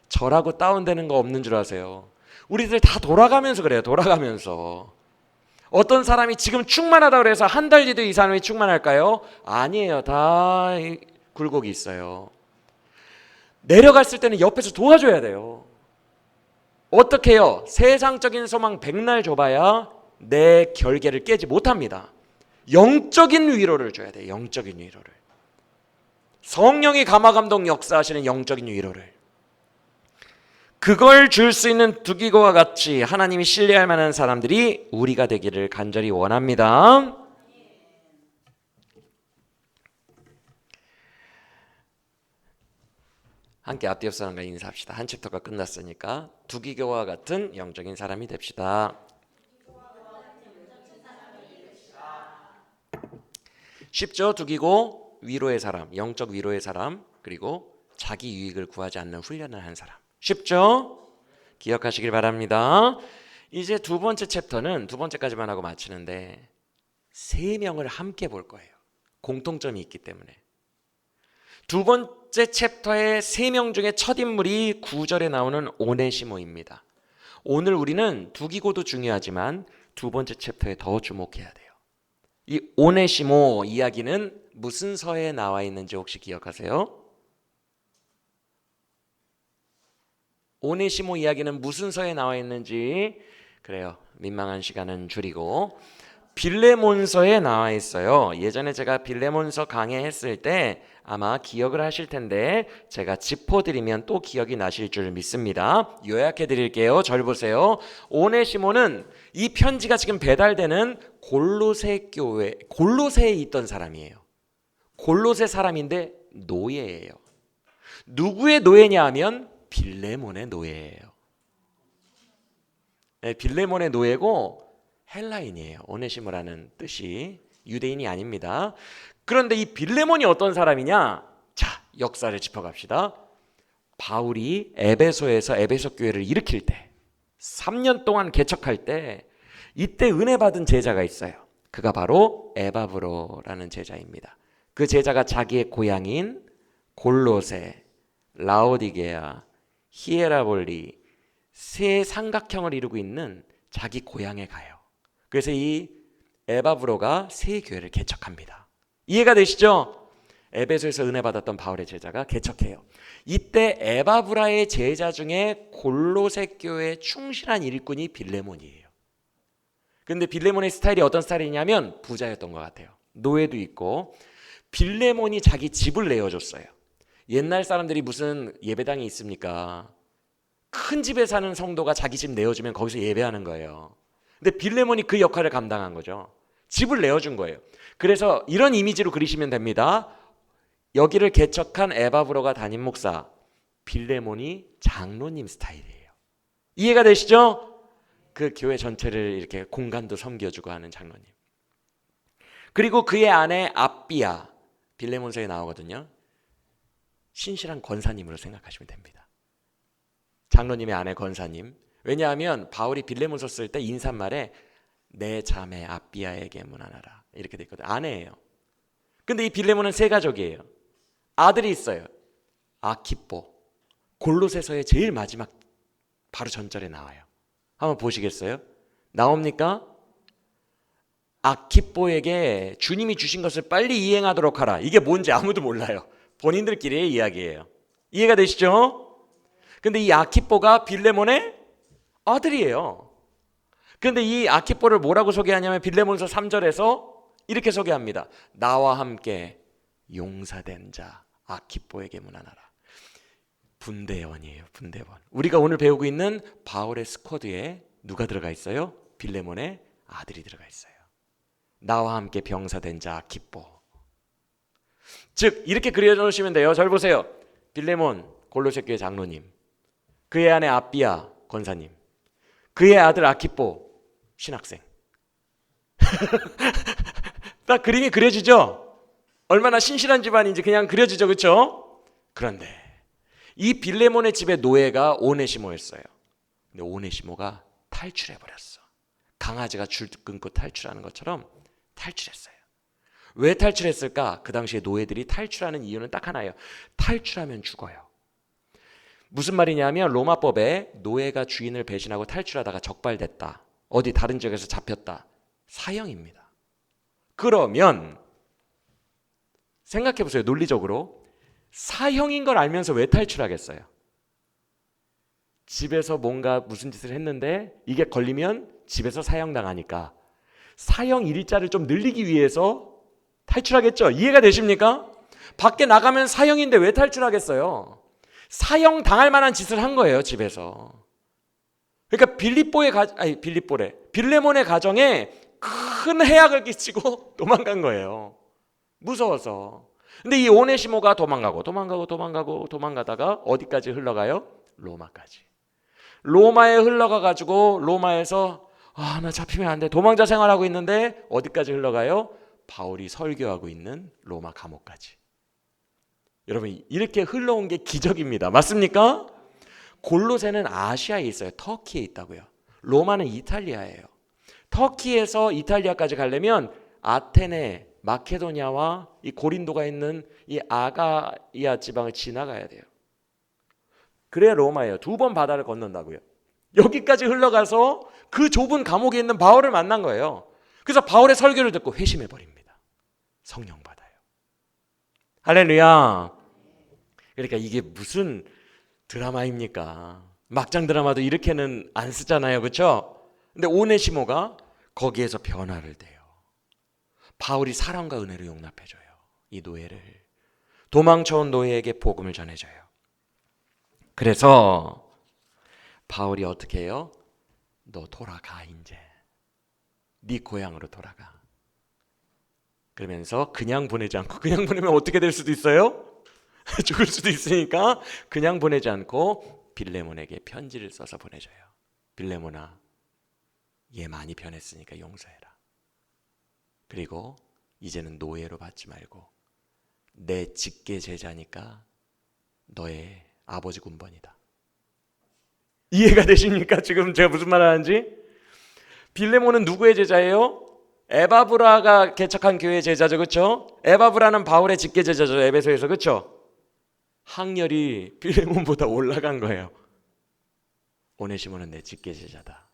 저라고 다운되는 거 없는 줄 아세요? 우리들 다 돌아가면서 그래요. 돌아가면서. 어떤 사람이 지금 충만하다고 그래서 한 달 뒤도 이 사람이 충만할까요? 아니에요. 다 굴곡이 있어요. 내려갔을 때는 옆에서 도와줘야 돼요. 어떻게 해요? 세상적인 소망 백날 줘봐야 내 결계를 깨지 못합니다. 영적인 위로를 줘야 돼요. 영적인 위로를. 성령이 감화감동 역사하시는 영적인 위로를. 그걸 줄 수 있는 두기고와 같이 하나님이 신뢰할 만한 사람들이 우리가 되기를 간절히 원합니다. 함께 앞뒤 옆 사람과 인사합시다. 한 챕터가 끝났으니까 두기고와 같은 영적인 사람이 됩시다. 쉽죠? 두기고 위로의 사람, 영적 위로의 사람, 그리고 자기 유익을 구하지 않는 훈련을 한 사람. 쉽죠? 기억하시길 바랍니다. 이제 두 번째 챕터는 두 번째까지만 하고 마치는데 세 명을 함께 볼 거예요. 공통점이 있기 때문에. 두 번째 챕터의 세 명 중에 첫 인물이 9절에 나오는 오네시모입니다. 오늘 우리는 두기고도 중요하지만 두 번째 챕터에 더 주목해야 돼요. 이 오네시모 이야기는 무슨 서에 나와 있는지 혹시 기억하세요? 오네시모 이야기는 무슨 서에 나와 있는지, 그래요, 민망한 시간은 줄이고 빌레몬서에 나와 있어요. 예전에 제가 빌레몬서 강해했을 때 아마 기억을 하실 텐데 제가 짚어드리면 또 기억이 나실 줄 믿습니다. 요약해 드릴게요. 절 보세요. 오네시모는 이 편지가 지금 배달되는 골로새 교회, 골로새에 있던 사람이에요. 골로새 사람인데 노예예요. 누구의 노예냐 하면 빌레몬의 노예예요. 네, 빌레몬의 노예고 헬라인이에요. 오네시모라는 뜻이 유대인이 아닙니다. 그런데 이 빌레몬이 어떤 사람이냐? 자, 역사를 짚어갑시다. 바울이 에베소에서 에베소 교회를 일으킬 때 3년 동안 개척할 때 이때 은혜 받은 제자가 있어요. 그가 바로 에바브로라는 제자입니다. 그 제자가 자기의 고향인 골로새, 라오디게아, 히에라볼리 세 삼각형을 이루고 있는 자기 고향에 가요. 그래서 이 에바브로가 새 교회를 개척합니다. 이해가 되시죠? 에베소에서 은혜 받았던 바울의 제자가 개척해요. 이때 에바브라의 제자 중에 골로새 교회에 충실한 일꾼이 빌레몬이에요. 근데 빌레몬의 스타일이 어떤 스타일이냐면 부자였던 것 같아요. 노예도 있고. 빌레몬이 자기 집을 내어줬어요. 옛날 사람들이 무슨 예배당이 있습니까? 큰 집에 사는 성도가 자기 집 내어주면 거기서 예배하는 거예요. 근데 빌레몬이 그 역할을 감당한 거죠. 집을 내어준 거예요. 그래서 이런 이미지로 그리시면 됩니다. 여기를 개척한 에바브로가 담임 목사, 빌레몬이 장로님 스타일이에요. 이해가 되시죠? 그 교회 전체를 이렇게 공간도 섬겨주고 하는 장로님. 그리고 그의 아내 아비야, 빌레몬서에 나오거든요. 신실한 권사님으로 생각하시면 됩니다. 장로님의 아내 권사님. 왜냐하면 바울이 빌레몬서 쓸 때 인사말에 내 자매 아비야에게 문안하라 이렇게 돼 있거든요. 아내예요. 근데 이 빌레몬은 세 가족이에요. 아들이 있어요. 아키뽀. 골로새서의 제일 마지막 바로 전절에 나와요. 한번 보시겠어요? 나옵니까? 아키뽀에게 주님이 주신 것을 빨리 이행하도록 하라. 이게 뭔지 아무도 몰라요. 본인들끼리의 이야기예요. 이해가 되시죠? 근데 이 아키뽀가 빌레몬의 아들이에요. 그런데 이 아키뽀를 뭐라고 소개하냐면 빌레몬서 3절에서 이렇게 소개합니다. 나와 함께 용사된 자 아키뽀에게 문안하라. 분대원이에요. 분대원. 우리가 오늘 배우고 있는 바울의 스쿼드에 누가 들어가 있어요? 빌레몬의 아들이 들어가 있어요. 나와 함께 병사된 자 아키뽀. 즉 이렇게 그려놓으시면 돼요. 잘 보세요. 빌레몬 골로새 교회 장로님, 그의 아내 아비야 권사님, 그의 아들 아키뽀 신학생. 딱 그림이 그려지죠? 얼마나 신실한 집안인지 그냥 그려지죠. 그렇죠? 그런데 이 빌레몬의 집의 노예가 오네시모였어요. 근데 오네시모가 탈출해버렸어. 강아지가 줄 끊고 탈출하는 것처럼 탈출했어요. 왜 탈출했을까? 그 당시에 노예들이 탈출하는 이유는 딱 하나예요. 탈출하면 죽어요. 무슨 말이냐면 로마법에 노예가 주인을 배신하고 탈출하다가 적발됐다. 어디 다른 지역에서 잡혔다. 사형입니다. 그러면 생각해보세요. 논리적으로. 사형인 걸 알면서 왜 탈출하겠어요? 집에서 뭔가 무슨 짓을 했는데 이게 걸리면 집에서 사형당하니까 사형 일자를 좀 늘리기 위해서 탈출하겠죠. 이해가 되십니까? 밖에 나가면 사형인데 왜 탈출하겠어요? 사형 당할 만한 짓을 한 거예요. 집에서. 그러니까 빌레몬의 가정에 큰 해악을 끼치고 도망간 거예요. 무서워서. 근데 이 오네시모가 도망가다가 어디까지 흘러가요? 로마까지. 로마에 흘러가가지고 로마에서 나 잡히면 안 돼. 도망자 생활하고 있는데 어디까지 흘러가요? 바울이 설교하고 있는 로마 감옥까지. 여러분 이렇게 흘러온 게 기적입니다. 맞습니까? 골로새는 아시아에 있어요. 터키에 있다고요. 로마는 이탈리아예요. 터키에서 이탈리아까지 가려면 아테네, 마케도니아와 이 고린도가 있는 이 아가이아 지방을 지나가야 돼요. 그래야 로마예요. 2번 바다를 건넌다고요. 여기까지 흘러가서 그 좁은 감옥에 있는 바울을 만난 거예요. 그래서 바울의 설교를 듣고 회심해 버립니다. 성령 받아요. 할렐루야. 그러니까 이게 무슨 드라마입니까? 막장 드라마도 이렇게는 안 쓰잖아요. 그렇죠? 근데 오네시모가 거기에서 변화를 돼요. 바울이 사랑과 은혜로 용납해줘요. 이 노예를. 도망쳐온 노예에게 복음을 전해줘요. 그래서 바울이 어떻게 해요? 너 돌아가 이제. 네 고향으로 돌아가. 그러면서 그냥 보내지 않고, 그냥 보내면 어떻게 될 수도 있어요? 죽을 수도 있으니까 그냥 보내지 않고 빌레몬에게 편지를 써서 보내줘요. 빌레몬아, 얘 많이 변했으니까 용서해라. 그리고 이제는 노예로 받지 말고 내 직계 제자니까 너의 아버지 군번이다. 이해가 되십니까? 지금 제가 무슨 말 하는지? 빌레몬은 누구의 제자예요? 에바브라가 개척한 교회의 제자죠. 그렇죠? 에바브라는 바울의 직계 제자죠. 에베소에서. 그렇죠? 학렬이 빌레몬보다 올라간 거예요. 오네시모는 내 직계 제자다.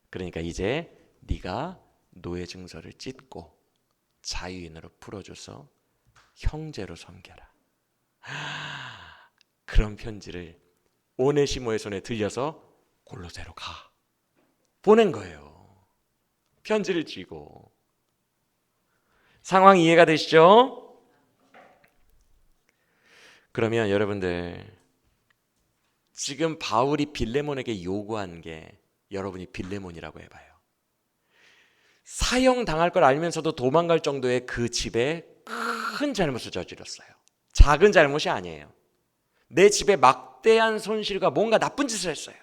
그러니까 이제 네가 노예 증서를 찢고 자유인으로 풀어줘서 형제로 섬겨라. 그런 편지를 오네시모의 손에 들려서 골로새로 가 보낸 거예요. 편지를 쥐고. 상황 이해가 되시죠? 그러면 여러분들, 지금 바울이 빌레몬에게 요구한 게, 여러분이 빌레몬이라고 해봐요. 사형당할 걸 알면서도 도망갈 정도의 그 집에 큰 잘못을 저질렀어요. 작은 잘못이 아니에요. 내 집에 막대한 손실과 뭔가 나쁜 짓을 했어요.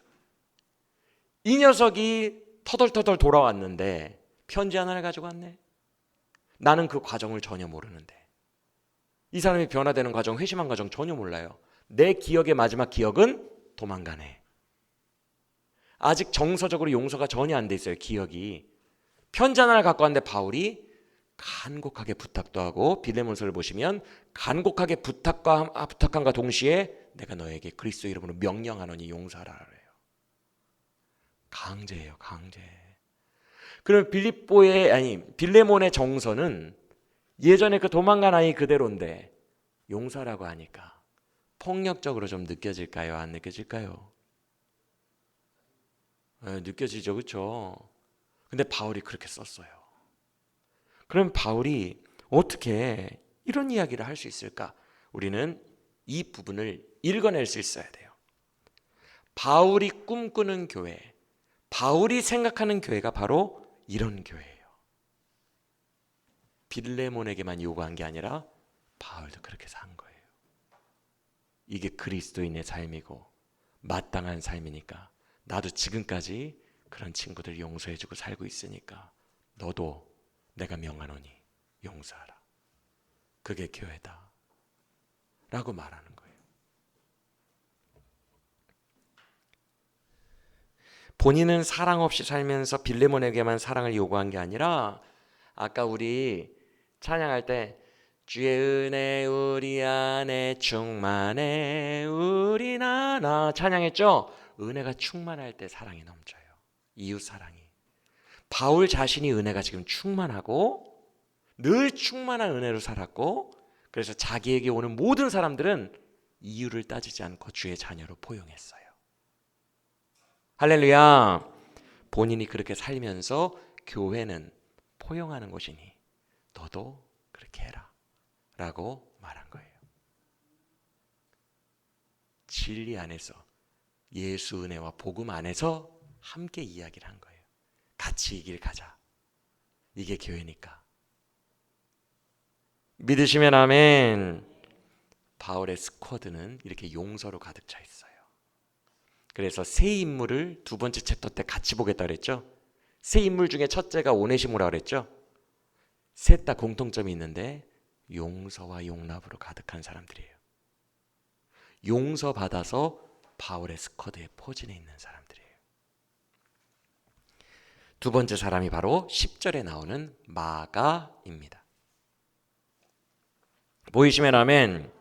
이 녀석이 터덜터덜 돌아왔는데 편지 하나를 가지고 왔네. 나는 그 과정을 전혀 모르는데, 이 사람이 변화되는 과정, 회심한 과정 전혀 몰라요. 내 기억의 마지막 기억은 도망가네. 아직 정서적으로 용서가 전혀 안 돼 있어요. 기억이. 편지 하나를 갖고 왔는데 바울이 간곡하게 부탁도 하고, 빌레몬서를 보시면 간곡하게 부탁함과 동시에 내가 너에게 그리스도 이름으로 명령하노니 용서하라 그래요. 강제예요, 강제. 그럼 빌레몬의 정서는 예전에 그 도망간 아이 그대로인데 용서라고 하니까 폭력적으로 좀 느껴질까요? 안 느껴질까요? 느껴지죠, 그렇죠? 근데 바울이 그렇게 썼어요. 그럼 바울이 어떻게 이런 이야기를 할 수 있을까? 우리는 이 부분을 읽어낼 수 있어야 돼요. 바울이 꿈꾸는 교회, 바울이 생각하는 교회가 바로 이런 교회예요. 빌레몬에게만 요구한 게 아니라 바울도 그렇게 산 거예요. 이게 그리스도인의 삶이고 마땅한 삶이니까, 나도 지금까지 그런 친구들 용서해주고 살고 있으니까 너도 내가 명하노니 용서하라. 그게 교회다 라고 말하는 거예요. 본인은 사랑 없이 살면서 빌레몬에게만 사랑을 요구한 게 아니라, 아까 우리 찬양할 때 주의 은혜 우리 안에 충만해 우리 나나 찬양했죠? 은혜가 충만할 때 사랑이 넘쳐요. 이웃 사랑이. 바울 자신이 은혜가 지금 충만하고 늘 충만한 은혜로 살았고, 그래서 자기에게 오는 모든 사람들은 이유를 따지지 않고 주의 자녀로 포용했어요. 할렐루야. 본인이 그렇게 살면서 교회는 포용하는 곳이니 너도 그렇게 해라 라고 말한 거예요. 진리 안에서, 예수 은혜와 복음 안에서 함께 이야기를 한 거예요. 같이 이 길 가자. 이게 교회니까. 믿으시면 아멘. 바울의 스쿼드는 이렇게 용서로 가득 차 있어요. 그래서 새 인물을 두 번째 챕터 때 같이 보겠다 그랬죠. 새 인물 중에 첫째가 오네시모라 그랬죠. 셋 다 공통점이 있는데 용서와 용납으로 가득한 사람들이에요. 용서받아서 바울의 스쿼드에 포진해 있는 사람들이에요. 두 번째 사람이 바로 10절에 나오는 마가입니다. 보이시면 아멘.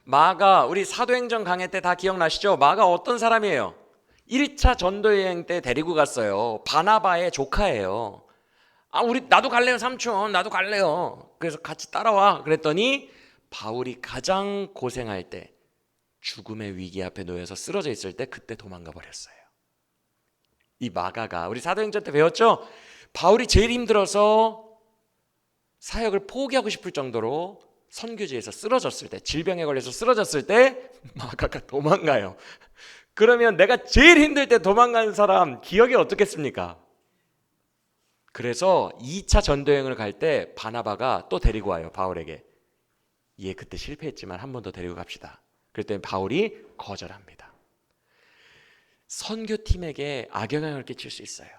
마가, 우리 사도행전 강해 때 다 기억나시죠? 마가 어떤 사람이에요? 1차 전도여행 때 데리고 갔어요. 바나바의 조카예요. 나도 갈래요, 삼촌. 나도 갈래요. 그래서 같이 따라와. 그랬더니 바울이 가장 고생할 때, 죽음의 위기 앞에 놓여서 쓰러져 있을 때, 그때 도망가 버렸어요. 이 마가가, 우리 사도행전 때 배웠죠? 바울이 제일 힘들어서 사역을 포기하고 싶을 정도로 선교지에서 쓰러졌을 때, 질병에 걸려서 쓰러졌을 때 마가가 도망가요. 그러면 내가 제일 힘들 때 도망가는 사람 기억이 어떻겠습니까? 그래서 2차 전도여행을 갈 때 바나바가 또 데리고 와요. 바울에게. 얘 그때 실패했지만 한 번 더 데리고 갑시다. 그랬더니 바울이 거절합니다. 선교팀에게 악영향을 끼칠 수 있어요.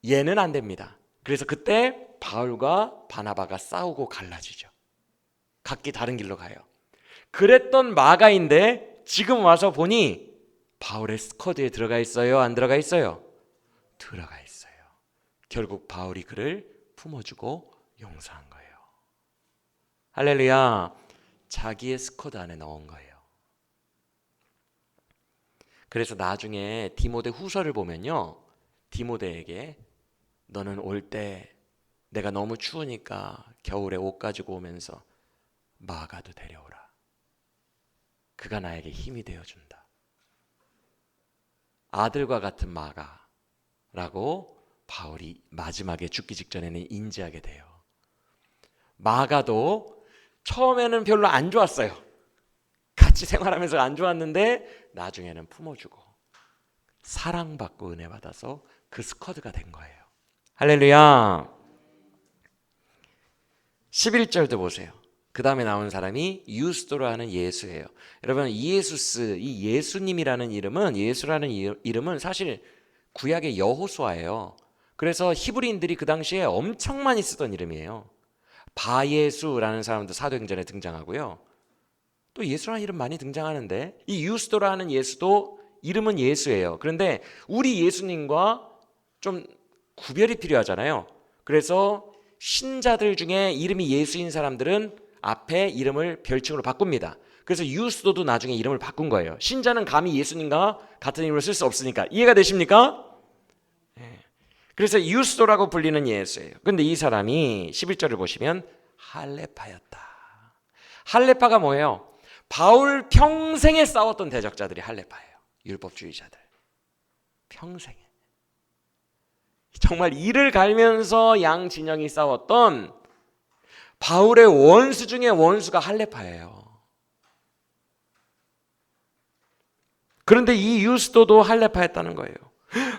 얘는 안 됩니다. 그래서 그때 바울과 바나바가 싸우고 갈라지죠. 각기 다른 길로 가요. 그랬던 마가인데 지금 와서 보니 바울의 스쿼드에 들어가 있어요? 안 들어가 있어요? 들어가 있어요. 결국 바울이 그를 품어주고 용서한 거예요. 할렐루야. 자기의 스쿼드 안에 넣은 거예요. 그래서 나중에 디모데 후서를 보면요, 디모데에게 너는 올 때 내가 너무 추우니까 겨울에 옷 가지고 오면서 마가도 데려오라. 그가 나에게 힘이 되어준다. 아들과 같은 마가라고 바울이 바울이 마지막에 죽기 직전에는 인지하게 돼요. 마가도 처음에는 별로 안 좋았어요. 같이 생활하면서 안 좋았는데 나중에는 품어주고 사랑받고 은혜 받아서 그 스쿼드가 된 거예요. 할렐루야. 11절도 보세요. 그 다음에 나온 사람이 유스도라는 예수예요. 여러분, 이예수스, 이 예수님이라는 이름은, 예수라는 이름은 사실 구약의 여호수아예요. 그래서 히브리인들이 그 당시에 엄청 많이 쓰던 이름이에요. 바예수라는 사람도 사도행전에 등장하고요. 또 예수라는 이름 많이 등장하는데, 이 유스도라는 예수도 이름은 예수예요. 그런데 우리 예수님과 좀 구별이 필요하잖아요. 그래서 신자들 중에 이름이 예수인 사람들은 앞에 이름을 별칭으로 바꿉니다. 그래서 유스도도 나중에 이름을 바꾼 거예요. 신자는 감히 예수님과 같은 이름을 쓸 수 없으니까. 이해가 되십니까? 그래서 유스도라고 불리는 예수예요. 그런데 이 사람이 11절을 보시면 할레파였다. 할레파가 뭐예요? 바울 평생에 싸웠던 대적자들이 할레파예요. 율법주의자들. 평생에. 정말 이를 갈면서 양 진영이 싸웠던 바울의 원수 중에 원수가 할레파예요. 그런데 이 유스도도 할레파였다는 거예요.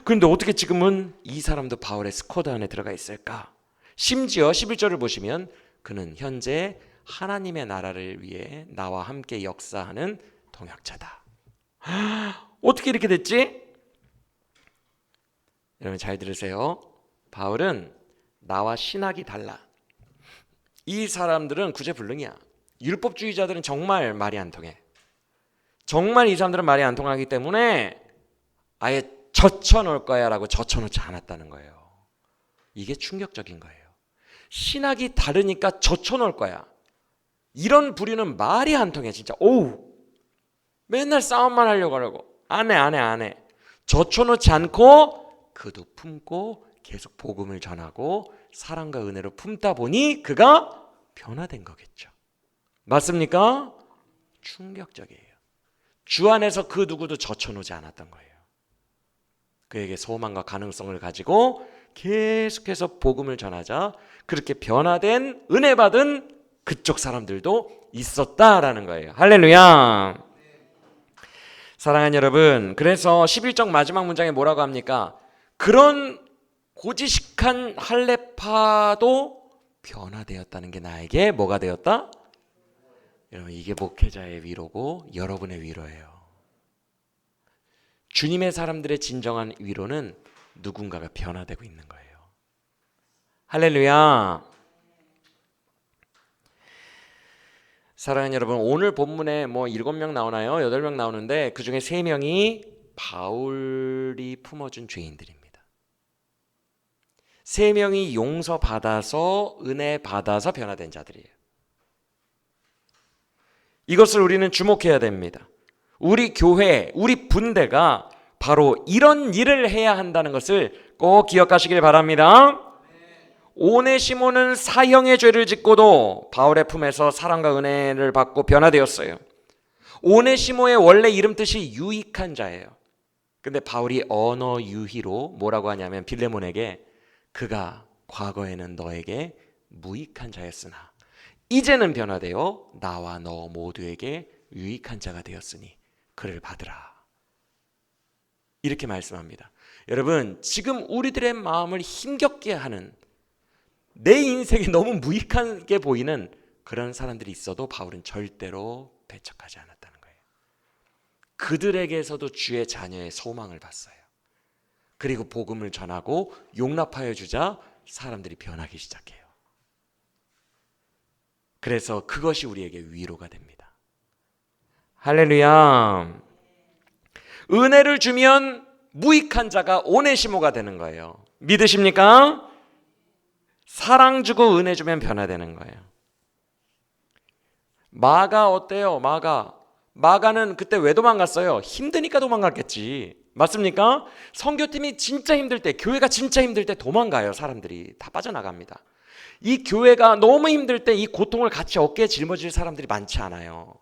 그런데 어떻게 지금은 이 사람도 바울의 스쿼드 안에 들어가 있을까? 심지어 11절을 보시면 그는 현재 하나님의 나라를 위해 나와 함께 역사하는 동역자다. 어떻게 이렇게 됐지? 여러분 잘 들으세요. 바울은 나와 신학이 달라. 이 사람들은 구제불능이야. 율법주의자들은 정말 말이 안 통해. 정말 이 사람들은 말이 안 통하기 때문에 아예 젖혀놓을 거야 라고 젖혀놓지 않았다는 거예요. 이게 충격적인 거예요. 신학이 다르니까 젖혀놓을 거야. 이런 부류는 말이 안 통해 진짜. 오우, 맨날 싸움만 하려고 하고 안 해. 젖혀놓지 않고 그도 품고 계속 복음을 전하고 사랑과 은혜로 품다 보니 그가 변화된 거겠죠. 맞습니까? 충격적이에요. 주 안에서 그 누구도 젖혀놓지 않았던 거예요. 그에게 소망과 가능성을 가지고 계속해서 복음을 전하자 그렇게 변화된 은혜 받은 그쪽 사람들도 있었다라는 거예요. 할렐루야. 사랑하는 여러분, 그래서 11장 마지막 문장에 뭐라고 합니까? 그런 고지식한 할레파도 변화되었다는 게 나에게 뭐가 되었다? 여러분, 이게 목회자의 위로고 여러분의 위로예요. 주님의 사람들의 진정한 위로는 누군가가 변화되고 있는 거예요. 할렐루야. 사랑하는 여러분, 오늘 본문에 뭐 7명 나오나요? 8명 나오는데 그 중에 3명이 바울이 품어준 죄인들입니다. 3명이 용서받아서 은혜 받아서 변화된 자들이에요. 이것을 우리는 주목해야 됩니다. 우리 교회, 우리 분대가 바로 이런 일을 해야 한다는 것을 꼭 기억하시길 바랍니다. 오네시모는 사형의 죄를 짓고도 바울의 품에서 사랑과 은혜를 받고 변화되었어요. 오네시모의 원래 이름 뜻이 유익한 자예요. 근데 바울이 언어 유희로 뭐라고 하냐면 빌레몬에게 그가 과거에는 너에게 무익한 자였으나 이제는 변화되어 나와 너 모두에게 유익한 자가 되었으니 그를 받으라. 이렇게 말씀합니다. 여러분, 지금 우리들의 마음을 힘겹게 하는 내 인생이 너무 무익하게 보이는 그런 사람들이 있어도 바울은 절대로 배척하지 않았다는 거예요. 그들에게서도 주의 자녀의 소망을 봤어요. 그리고 복음을 전하고 용납하여 주자 사람들이 변하기 시작해요. 그래서 그것이 우리에게 위로가 됩니다. 할렐루야. 은혜를 주면 무익한 자가 오네시모가 되는 거예요. 믿으십니까? 사랑 주고 은혜 주면 변화되는 거예요. 마가 어때요? 마가는 그때 왜 도망갔어요? 힘드니까 도망갔겠지. 맞습니까? 선교팀이 진짜 힘들 때, 교회가 진짜 힘들 때 도망가요. 사람들이 다 빠져나갑니다. 이 교회가 너무 힘들 때 이 고통을 같이 어깨에 짊어질 사람들이 많지 않아요.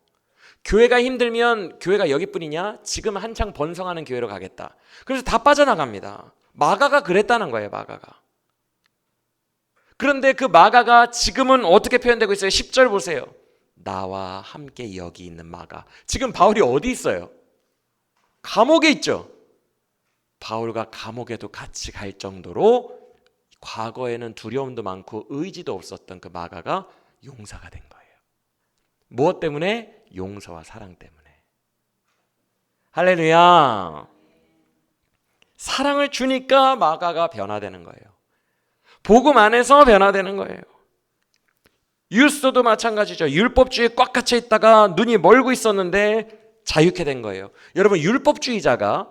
교회가 힘들면 교회가 여기뿐이냐? 지금 한창 번성하는 교회로 가겠다. 그래서 다 빠져나갑니다. 마가가 그랬다는 거예요. 마가가. 그런데 그 마가가 지금은 어떻게 표현되고 있어요? 10절 보세요. 나와 함께 여기 있는 마가. 지금 바울이 어디 있어요? 감옥에 있죠. 바울과 감옥에도 같이 갈 정도로 과거에는 두려움도 많고 의지도 없었던 그 마가가 용사가 된 거예요. 무엇 때문에? 용서와 사랑 때문에. 할렐루야. 사랑을 주니까 마가가 변화되는 거예요. 복음 안에서 변화되는 거예요. 유스도도 마찬가지죠. 율법주의에 꽉 갇혀 있다가 눈이 멀고 있었는데 자유케 된 거예요. 여러분, 율법주의자가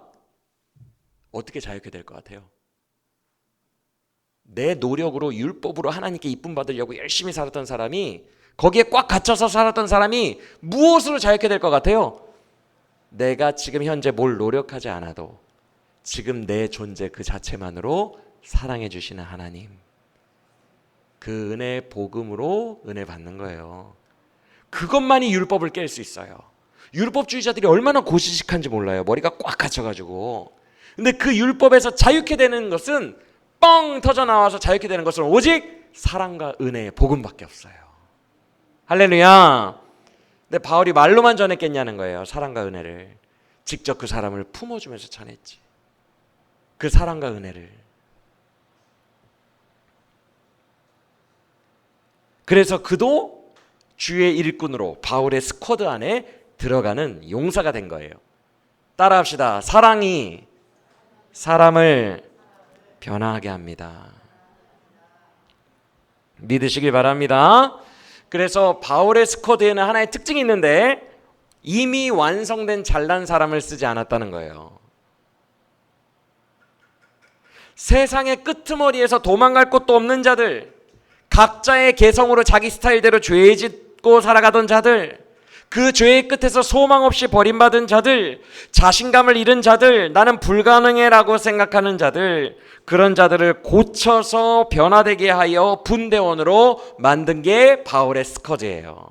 어떻게 자유케 될 것 같아요? 내 노력으로 율법으로 하나님께 이쁨 받으려고 열심히 살았던 사람이, 거기에 꽉 갇혀서 살았던 사람이 무엇으로 자유케 될 것 같아요? 내가 지금 현재 뭘 노력하지 않아도 지금 내 존재 그 자체만으로 사랑해 주시는 하나님, 그 은혜 복음으로 은혜 받는 거예요. 그것만이 율법을 깰 수 있어요. 율법주의자들이 얼마나 고지식한지 몰라요. 머리가 꽉 갇혀가지고. 근데 그 율법에서 자유케 되는 것은, 뻥 터져 나와서 자유케 되는 것은 오직 사랑과 은혜의 복음밖에 없어요. 할렐루야. 근데 바울이 말로만 전했겠냐는 거예요. 사랑과 은혜를. 직접 그 사람을 품어주면서 전했지. 그 사랑과 은혜를. 그래서 그도 주의 일꾼으로 바울의 스쿼드 안에 들어가는 용사가 된 거예요. 따라합시다. 사랑이 사람을 변화하게 합니다. 믿으시길 바랍니다. 그래서 바울의 스쿼드에는 하나의 특징이 있는데, 이미 완성된 잘난 사람을 쓰지 않았다는 거예요. 세상의 끄트머리에서 도망갈 곳도 없는 자들, 각자의 개성으로 자기 스타일대로 죄 짓고 살아가던 자들, 그 죄의 끝에서 소망 없이 버림받은 자들, 자신감을 잃은 자들, 나는 불가능해라고 생각하는 자들, 그런 자들을 고쳐서 변화되게 하여 분대원으로 만든 게 바울의 스쿼드예요.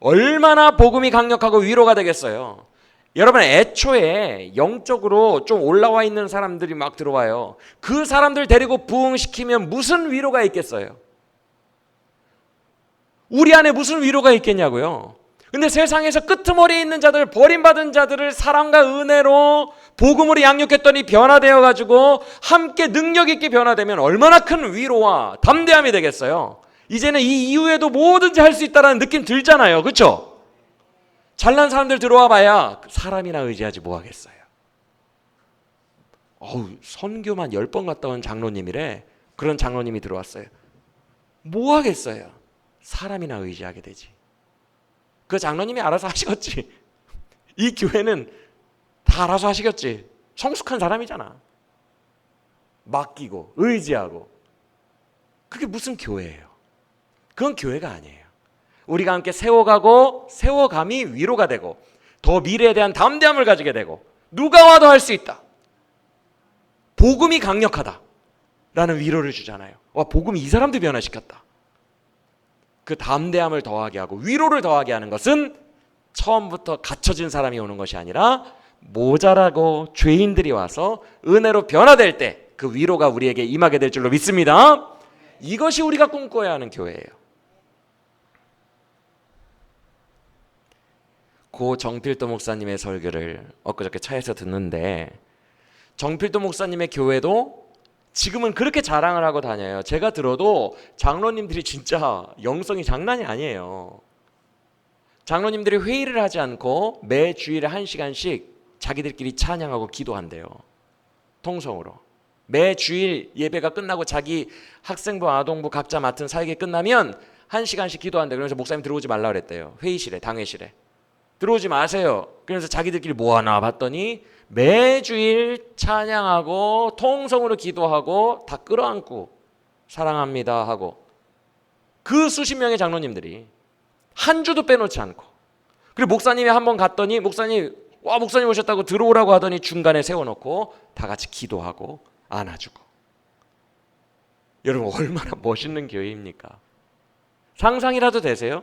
얼마나 복음이 강력하고 위로가 되겠어요. 여러분, 애초에 영적으로 좀 올라와 있는 사람들이 막 들어와요. 그 사람들 데리고 부흥시키면 무슨 위로가 있겠어요? 우리 안에 무슨 위로가 있겠냐고요. 근데 세상에서 끄트머리에 있는 자들, 버림받은 자들을 사랑과 은혜로 복음으로 양육했더니 변화되어 가지고 함께 능력 있게 변화되면 얼마나 큰 위로와 담대함이 되겠어요. 이제는 이 이후에도 뭐든지 할 수 있다는 느낌 들잖아요. 그렇죠? 잘난 사람들 들어와 봐야 사람이나 의지하지 뭐 하겠어요. 선교만 10번 갔다 온 장로님이래. 그런 장로님이 들어왔어요. 뭐 하겠어요. 사람이나 의지하게 되지. 그 장로님이 알아서 하시겠지. 이 교회는 다 알아서 하시겠지. 성숙한 사람이잖아. 맡기고 의지하고. 그게 무슨 교회예요? 그건 교회가 아니에요. 우리가 함께 세워가고 세워감이 위로가 되고 더 미래에 대한 담대함을 가지게 되고 누가 와도 할 수 있다. 복음이 강력하다 라는 위로를 주잖아요. 와, 복음이 이 사람도 변화시켰다. 그 담대함을 더하게 하고 위로를 더하게 하는 것은 처음부터 갖춰진 사람이 오는 것이 아니라 모자라고 죄인들이 와서 은혜로 변화될 때 그 위로가 우리에게 임하게 될 줄로 믿습니다. 이것이 우리가 꿈꿔야 하는 교회예요. 고 정필도 목사님의 설교를 엊그저께 차에서 듣는데, 정필도 목사님의 교회도 지금은 그렇게 자랑을 하고 다녀요. 제가 들어도 장로님들이 진짜 영성이 장난이 아니에요. 장로님들이 회의를 하지 않고 매 주일에 1시간씩 자기들끼리 찬양하고 기도한대요. 통성으로. 매 주일 예배가 끝나고 자기 학생부, 아동부 각자 맡은 사역이 끝나면 1시간씩 기도한대요. 그래서 목사님 들어오지 말라 그랬대요. 회의실에, 당회실에. 들어오지 마세요. 그래서 자기들끼리 뭐하나 봤더니 매주일 찬양하고 통성으로 기도하고 다 끌어안고 사랑합니다 하고, 그 수십 명의 장로님들이 한 주도 빼놓지 않고, 그리고 목사님이 한번 갔더니 목사님 오셨다고 들어오라고 하더니 중간에 세워놓고 다 같이 기도하고 안아주고. 여러분, 얼마나 멋있는 교회입니까? 상상이라도 되세요?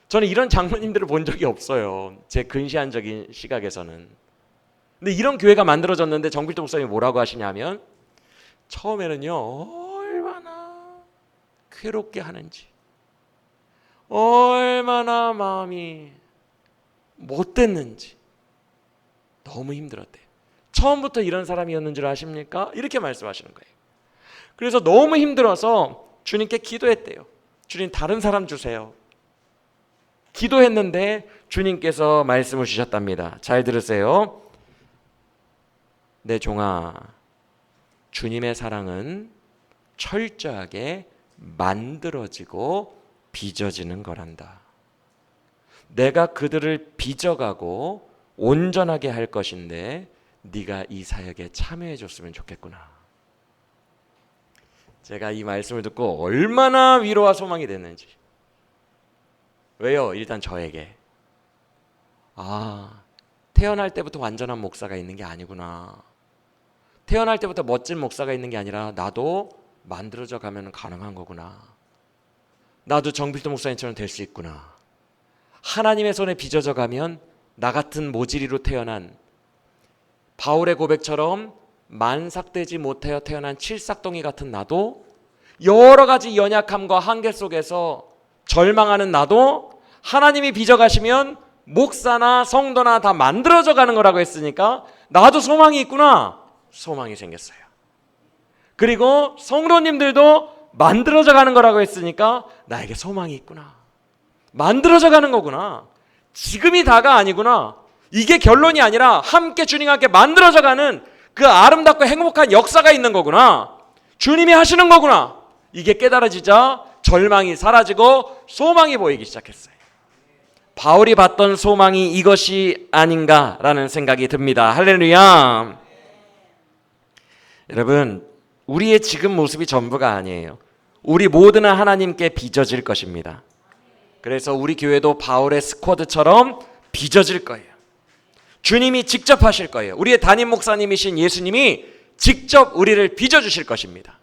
저는 이런 장로님들을 본 적이 없어요. 제 근시안적인 시각에서는. 근데 이런 교회가 만들어졌는데 정필도 목사님이 뭐라고 하시냐면, 처음에는요 얼마나 괴롭게 하는지, 얼마나 마음이 못됐는지 너무 힘들었대요. 처음부터 이런 사람이었는 줄 아십니까? 이렇게 말씀하시는 거예요. 그래서 너무 힘들어서 주님께 기도했대요. 주님, 다른 사람 주세요. 기도했는데 주님께서 말씀을 주셨답니다. 잘 들으세요. 내 종아, 주님의 사랑은 철저하게 만들어지고 빚어지는 거란다. 내가 그들을 빚어가고 온전하게 할 것인데 네가 이 사역에 참여해 줬으면 좋겠구나. 제가 이 말씀을 듣고 얼마나 위로와 소망이 됐는지. 왜요? 일단 저에게 태어날 때부터 완전한 목사가 있는 게 아니구나. 태어날 때부터 멋진 목사가 있는 게 아니라 나도 만들어져 가면 가능한 거구나. 나도 정필도 목사님처럼 될 수 있구나. 하나님의 손에 빚어져 가면 나 같은 모지리로 태어난, 바울의 고백처럼 만삭되지 못하여 태어난 칠삭덩이 같은 나도, 여러 가지 연약함과 한계 속에서 절망하는 나도 하나님이 빚어가시면 목사나 성도나 다 만들어져 가는 거라고 했으니까 나도 소망이 있구나. 소망이 생겼어요. 그리고 성도님들도 만들어져 가는 거라고 했으니까 나에게 소망이 있구나. 만들어져 가는 거구나. 지금이 다가 아니구나. 이게 결론이 아니라 함께 주님과 함께 만들어져 가는 그 아름답고 행복한 역사가 있는 거구나. 주님이 하시는 거구나. 이게 깨달아지자 절망이 사라지고 소망이 보이기 시작했어요. 바울이 봤던 소망이 이것이 아닌가라는 생각이 듭니다. 할렐루야. 여러분, 우리의 지금 모습이 전부가 아니에요. 우리 모두는 하나님께 빚어질 것입니다. 그래서 우리 교회도 바울의 스쿼드처럼 빚어질 거예요. 주님이 직접 하실 거예요. 우리의 담임 목사님이신 예수님이 직접 우리를 빚어주실 것입니다.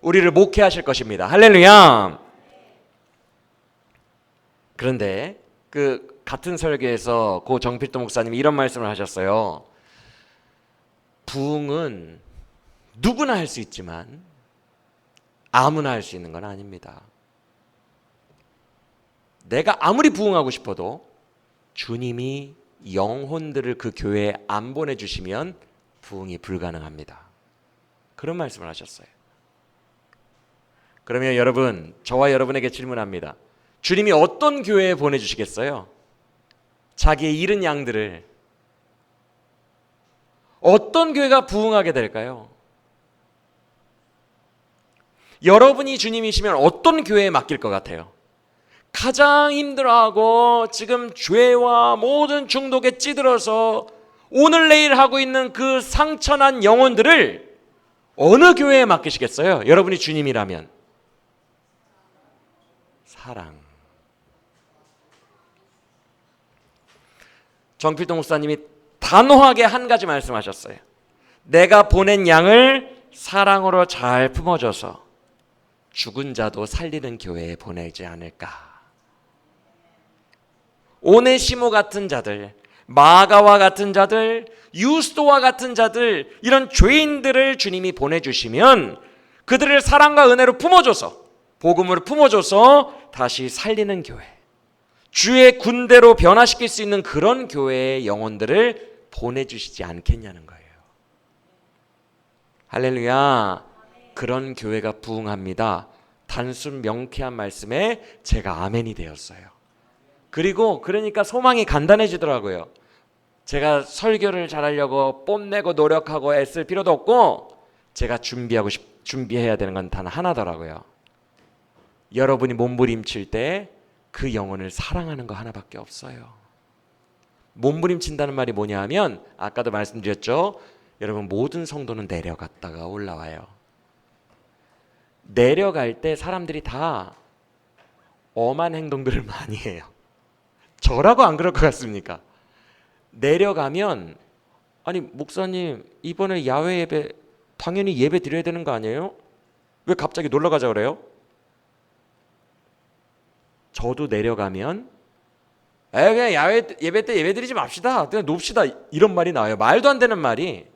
우리를 목회하실 것입니다. 할렐루야. 그런데 그 같은 설교에서 고 정필도 목사님이 이런 말씀을 하셨어요. 부흥은 누구나 할 수 있지만 아무나 할 수 있는 건 아닙니다. 내가 아무리 부흥하고 싶어도 주님이 영혼들을 그 교회에 안 보내주시면 부흥이 불가능합니다. 그런 말씀을 하셨어요. 그러면 여러분, 저와 여러분에게 질문합니다. 주님이 어떤 교회에 보내주시겠어요? 자기의 잃은 양들을. 어떤 교회가 부흥하게 될까요? 여러분이 주님이시면 어떤 교회에 맡길 것 같아요? 가장 힘들어하고 지금 죄와 모든 중독에 찌들어서 오늘 내일 하고 있는 그 상처난 영혼들을 어느 교회에 맡기시겠어요? 여러분이 주님이라면. 사랑. 정필동 목사님이 단호하게 한 가지 말씀하셨어요. 내가 보낸 양을 사랑으로 잘 품어줘서 죽은 자도 살리는 교회에 보내지 않을까. 오네시모 같은 자들, 마가와 같은 자들, 유스도와 같은 자들, 이런 죄인들을 주님이 보내주시면 그들을 사랑과 은혜로 품어줘서, 복음으로 품어줘서 다시 살리는 교회, 주의 군대로 변화시킬 수 있는 그런 교회의 영혼들을 보내주시지 않겠냐는 거예요. 할렐루야. 그런 교회가 부흥합니다. 단순 명쾌한 말씀에 제가 아멘이 되었어요. 그리고 그러니까 소망이 간단해지더라고요. 제가 설교를 잘하려고 뽐내고 노력하고 애쓸 필요도 없고 제가 준비해야 되는 건 단 하나더라고요. 여러분이 몸부림칠 때 그 영혼을 사랑하는 거 하나밖에 없어요. 몸부림친다는 말이 뭐냐 하면 아까도 말씀드렸죠. 여러분, 모든 성도는 내려갔다가 올라와요. 내려갈 때 사람들이 다 엄한 행동들을 많이 해요. 저라고 안 그럴 것 같습니까? 내려가면 아니 목사님 이번에 야외 예배 당연히 예배 드려야 되는 거 아니에요? 왜 갑자기 놀러 가자 그래요? 저도 내려가면 그냥 야외 예배 때 예배 드리지 맙시다. 그냥 놉시다. 이런 말이 나와요. 말도 안 되는 말이.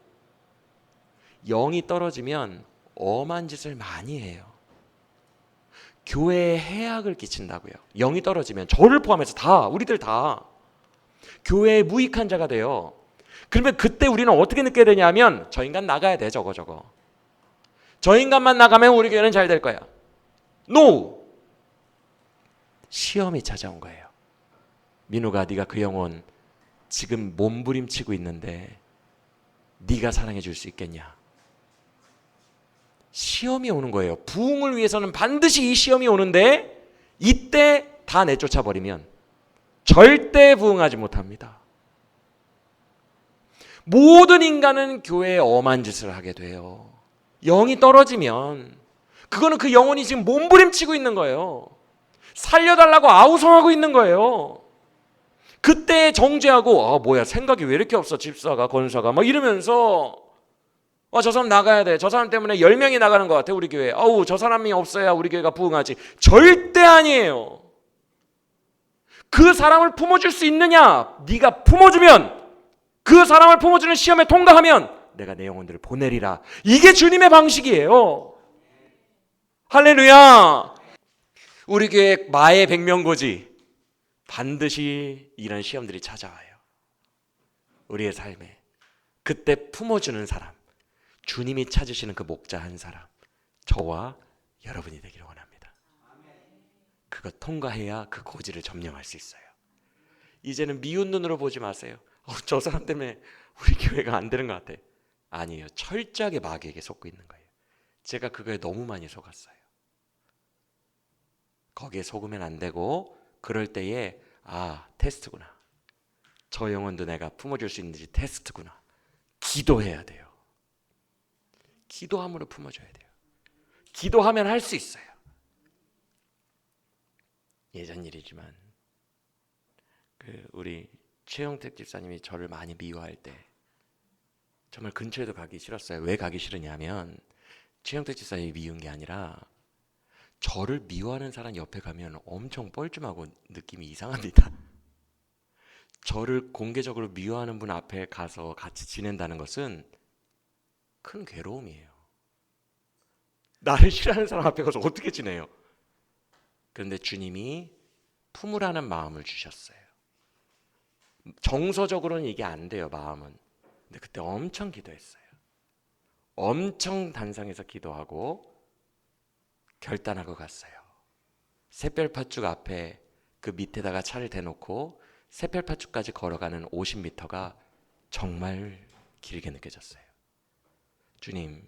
영이 떨어지면 엄한 짓을 많이 해요. 교회에 해악을 끼친다고요. 영이 떨어지면 저를 포함해서 다, 우리들 다 교회에 무익한 자가 돼요. 그러면 그때 우리는 어떻게 느껴야 되냐면 저 인간 나가야 돼. 저거 저 인간만 나가면 우리 교회는 잘 될 거야. NO! 시험이 찾아온 거예요. 민우가 네가 그 영혼 지금 몸부림치고 있는데 네가 사랑해 줄 수 있겠냐? 시험이 오는 거예요. 부흥을 위해서는 반드시 이 시험이 오는데 이때 다 내쫓아 버리면 절대 부흥하지 못합니다. 모든 인간은 교회에 엄한 짓을 하게 돼요. 영이 떨어지면 그거는 그 영혼이 지금 몸부림치고 있는 거예요. 살려달라고 아우성하고 있는 거예요. 그때 정죄하고 뭐야 생각이 왜 이렇게 없어 집사가 권사가 막 이러면서 저 사람 나가야 돼. 저 사람 때문에 10명이 나가는 것 같아 우리 교회. 저 사람이 없어야 우리 교회가 부흥하지. 절대 아니에요. 그 사람을 품어줄 수 있느냐? 네가 품어주면 그 사람을 품어주는 시험에 통과하면 내가 내 영혼들을 보내리라. 이게 주님의 방식이에요. 할렐루야. 우리 교회 마의 백명고지 반드시 이런 시험들이 찾아와요. 우리의 삶에 그때 품어주는 사람, 주님이 찾으시는 그 목자 한 사람, 저와 여러분이 되기를 원합니다. 그거 통과해야 그 고지를 점령할 수 있어요. 이제는 미운 눈으로 보지 마세요. 저 사람 때문에 우리 교회가 안 되는 것 같아. 아니에요. 철저하게 마귀에게 속고 있는 거예요. 제가 그거에 너무 많이 속았어요. 거기에 속으면 안 되고 그럴 때에 테스트구나. 저 영혼도 내가 품어줄 수 있는지 테스트구나. 기도해야 돼요. 기도함으로 품어줘야 돼요. 기도하면 할 수 있어요. 예전 일이지만 우리 최영택 집사님이 저를 많이 미워할 때 정말 근처에도 가기 싫었어요. 왜 가기 싫으냐면 최영택 집사님이 미운 게 아니라 저를 미워하는 사람 옆에 가면 엄청 뻘쭘하고 느낌이 이상합니다. 저를 공개적으로 미워하는 분 앞에 가서 같이 지낸다는 것은 큰 괴로움이에요. 나를 싫어하는 사람 앞에 가서 어떻게 지내요? 그런데 주님이 품으라는 마음을 주셨어요. 정서적으로는 이게 안 돼요, 마음은. 근데 그때 엄청 기도했어요. 엄청 단상에서 기도하고 결단하고 갔어요. 샛별팥죽 앞에 그 밑에다가 차를 대놓고 샛별팥죽까지 걸어가는 50m가 정말 길게 느껴졌어요. 주님,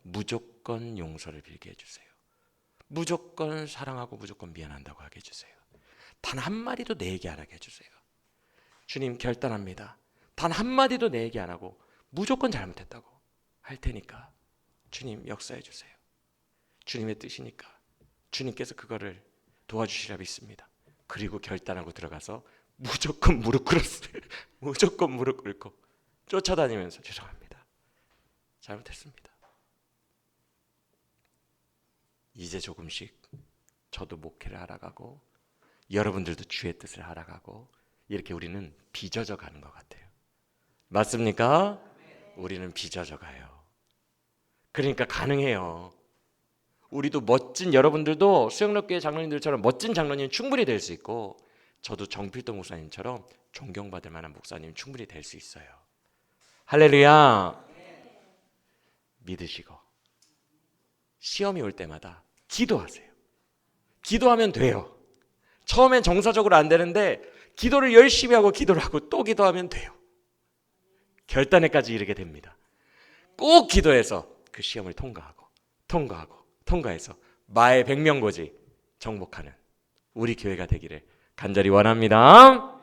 무조건 용서를 빌게 해주세요. 무조건 사랑하고 무조건 미안한다고 하게 해주세요. 단 한마디도 내 얘기 안 하게 해주세요. 주님, 결단합니다. 단 한마디도 내 얘기 안 하고 무조건 잘못했다고 할 테니까 주님 역사해 주세요. 주님의 뜻이니까 주님께서 그거를 도와주시라 믿습니다. 그리고 결단하고 들어가서 무조건 무릎 꿇었어요. 무조건 무릎 꿇고 쫓아다니면서 죄송합니다. 잘못했습니다. 이제 조금씩 저도 목회를 알아가고 여러분들도 주의 뜻을 알아가고 이렇게 우리는 빚어져 가는 것 같아요. 맞습니까? 우리는 빚어져 가요. 그러니까 가능해요. 우리도 멋진 여러분들도 수영록교회 장로님들처럼 멋진 장로님 충분히 될 수 있고 저도 정필동 목사님처럼 존경받을 만한 목사님 충분히 될 수 있어요. 할렐루야. 믿으시고 시험이 올 때마다 기도하세요. 기도하면 돼요. 처음엔 정서적으로 안 되는데 기도를 열심히 하고 기도를 하고 또 기도하면 돼요. 결단에까지 이르게 됩니다. 꼭 기도해서 그 시험을 통과해서 마의 백명고지 정복하는 우리 교회가 되기를 간절히 원합니다.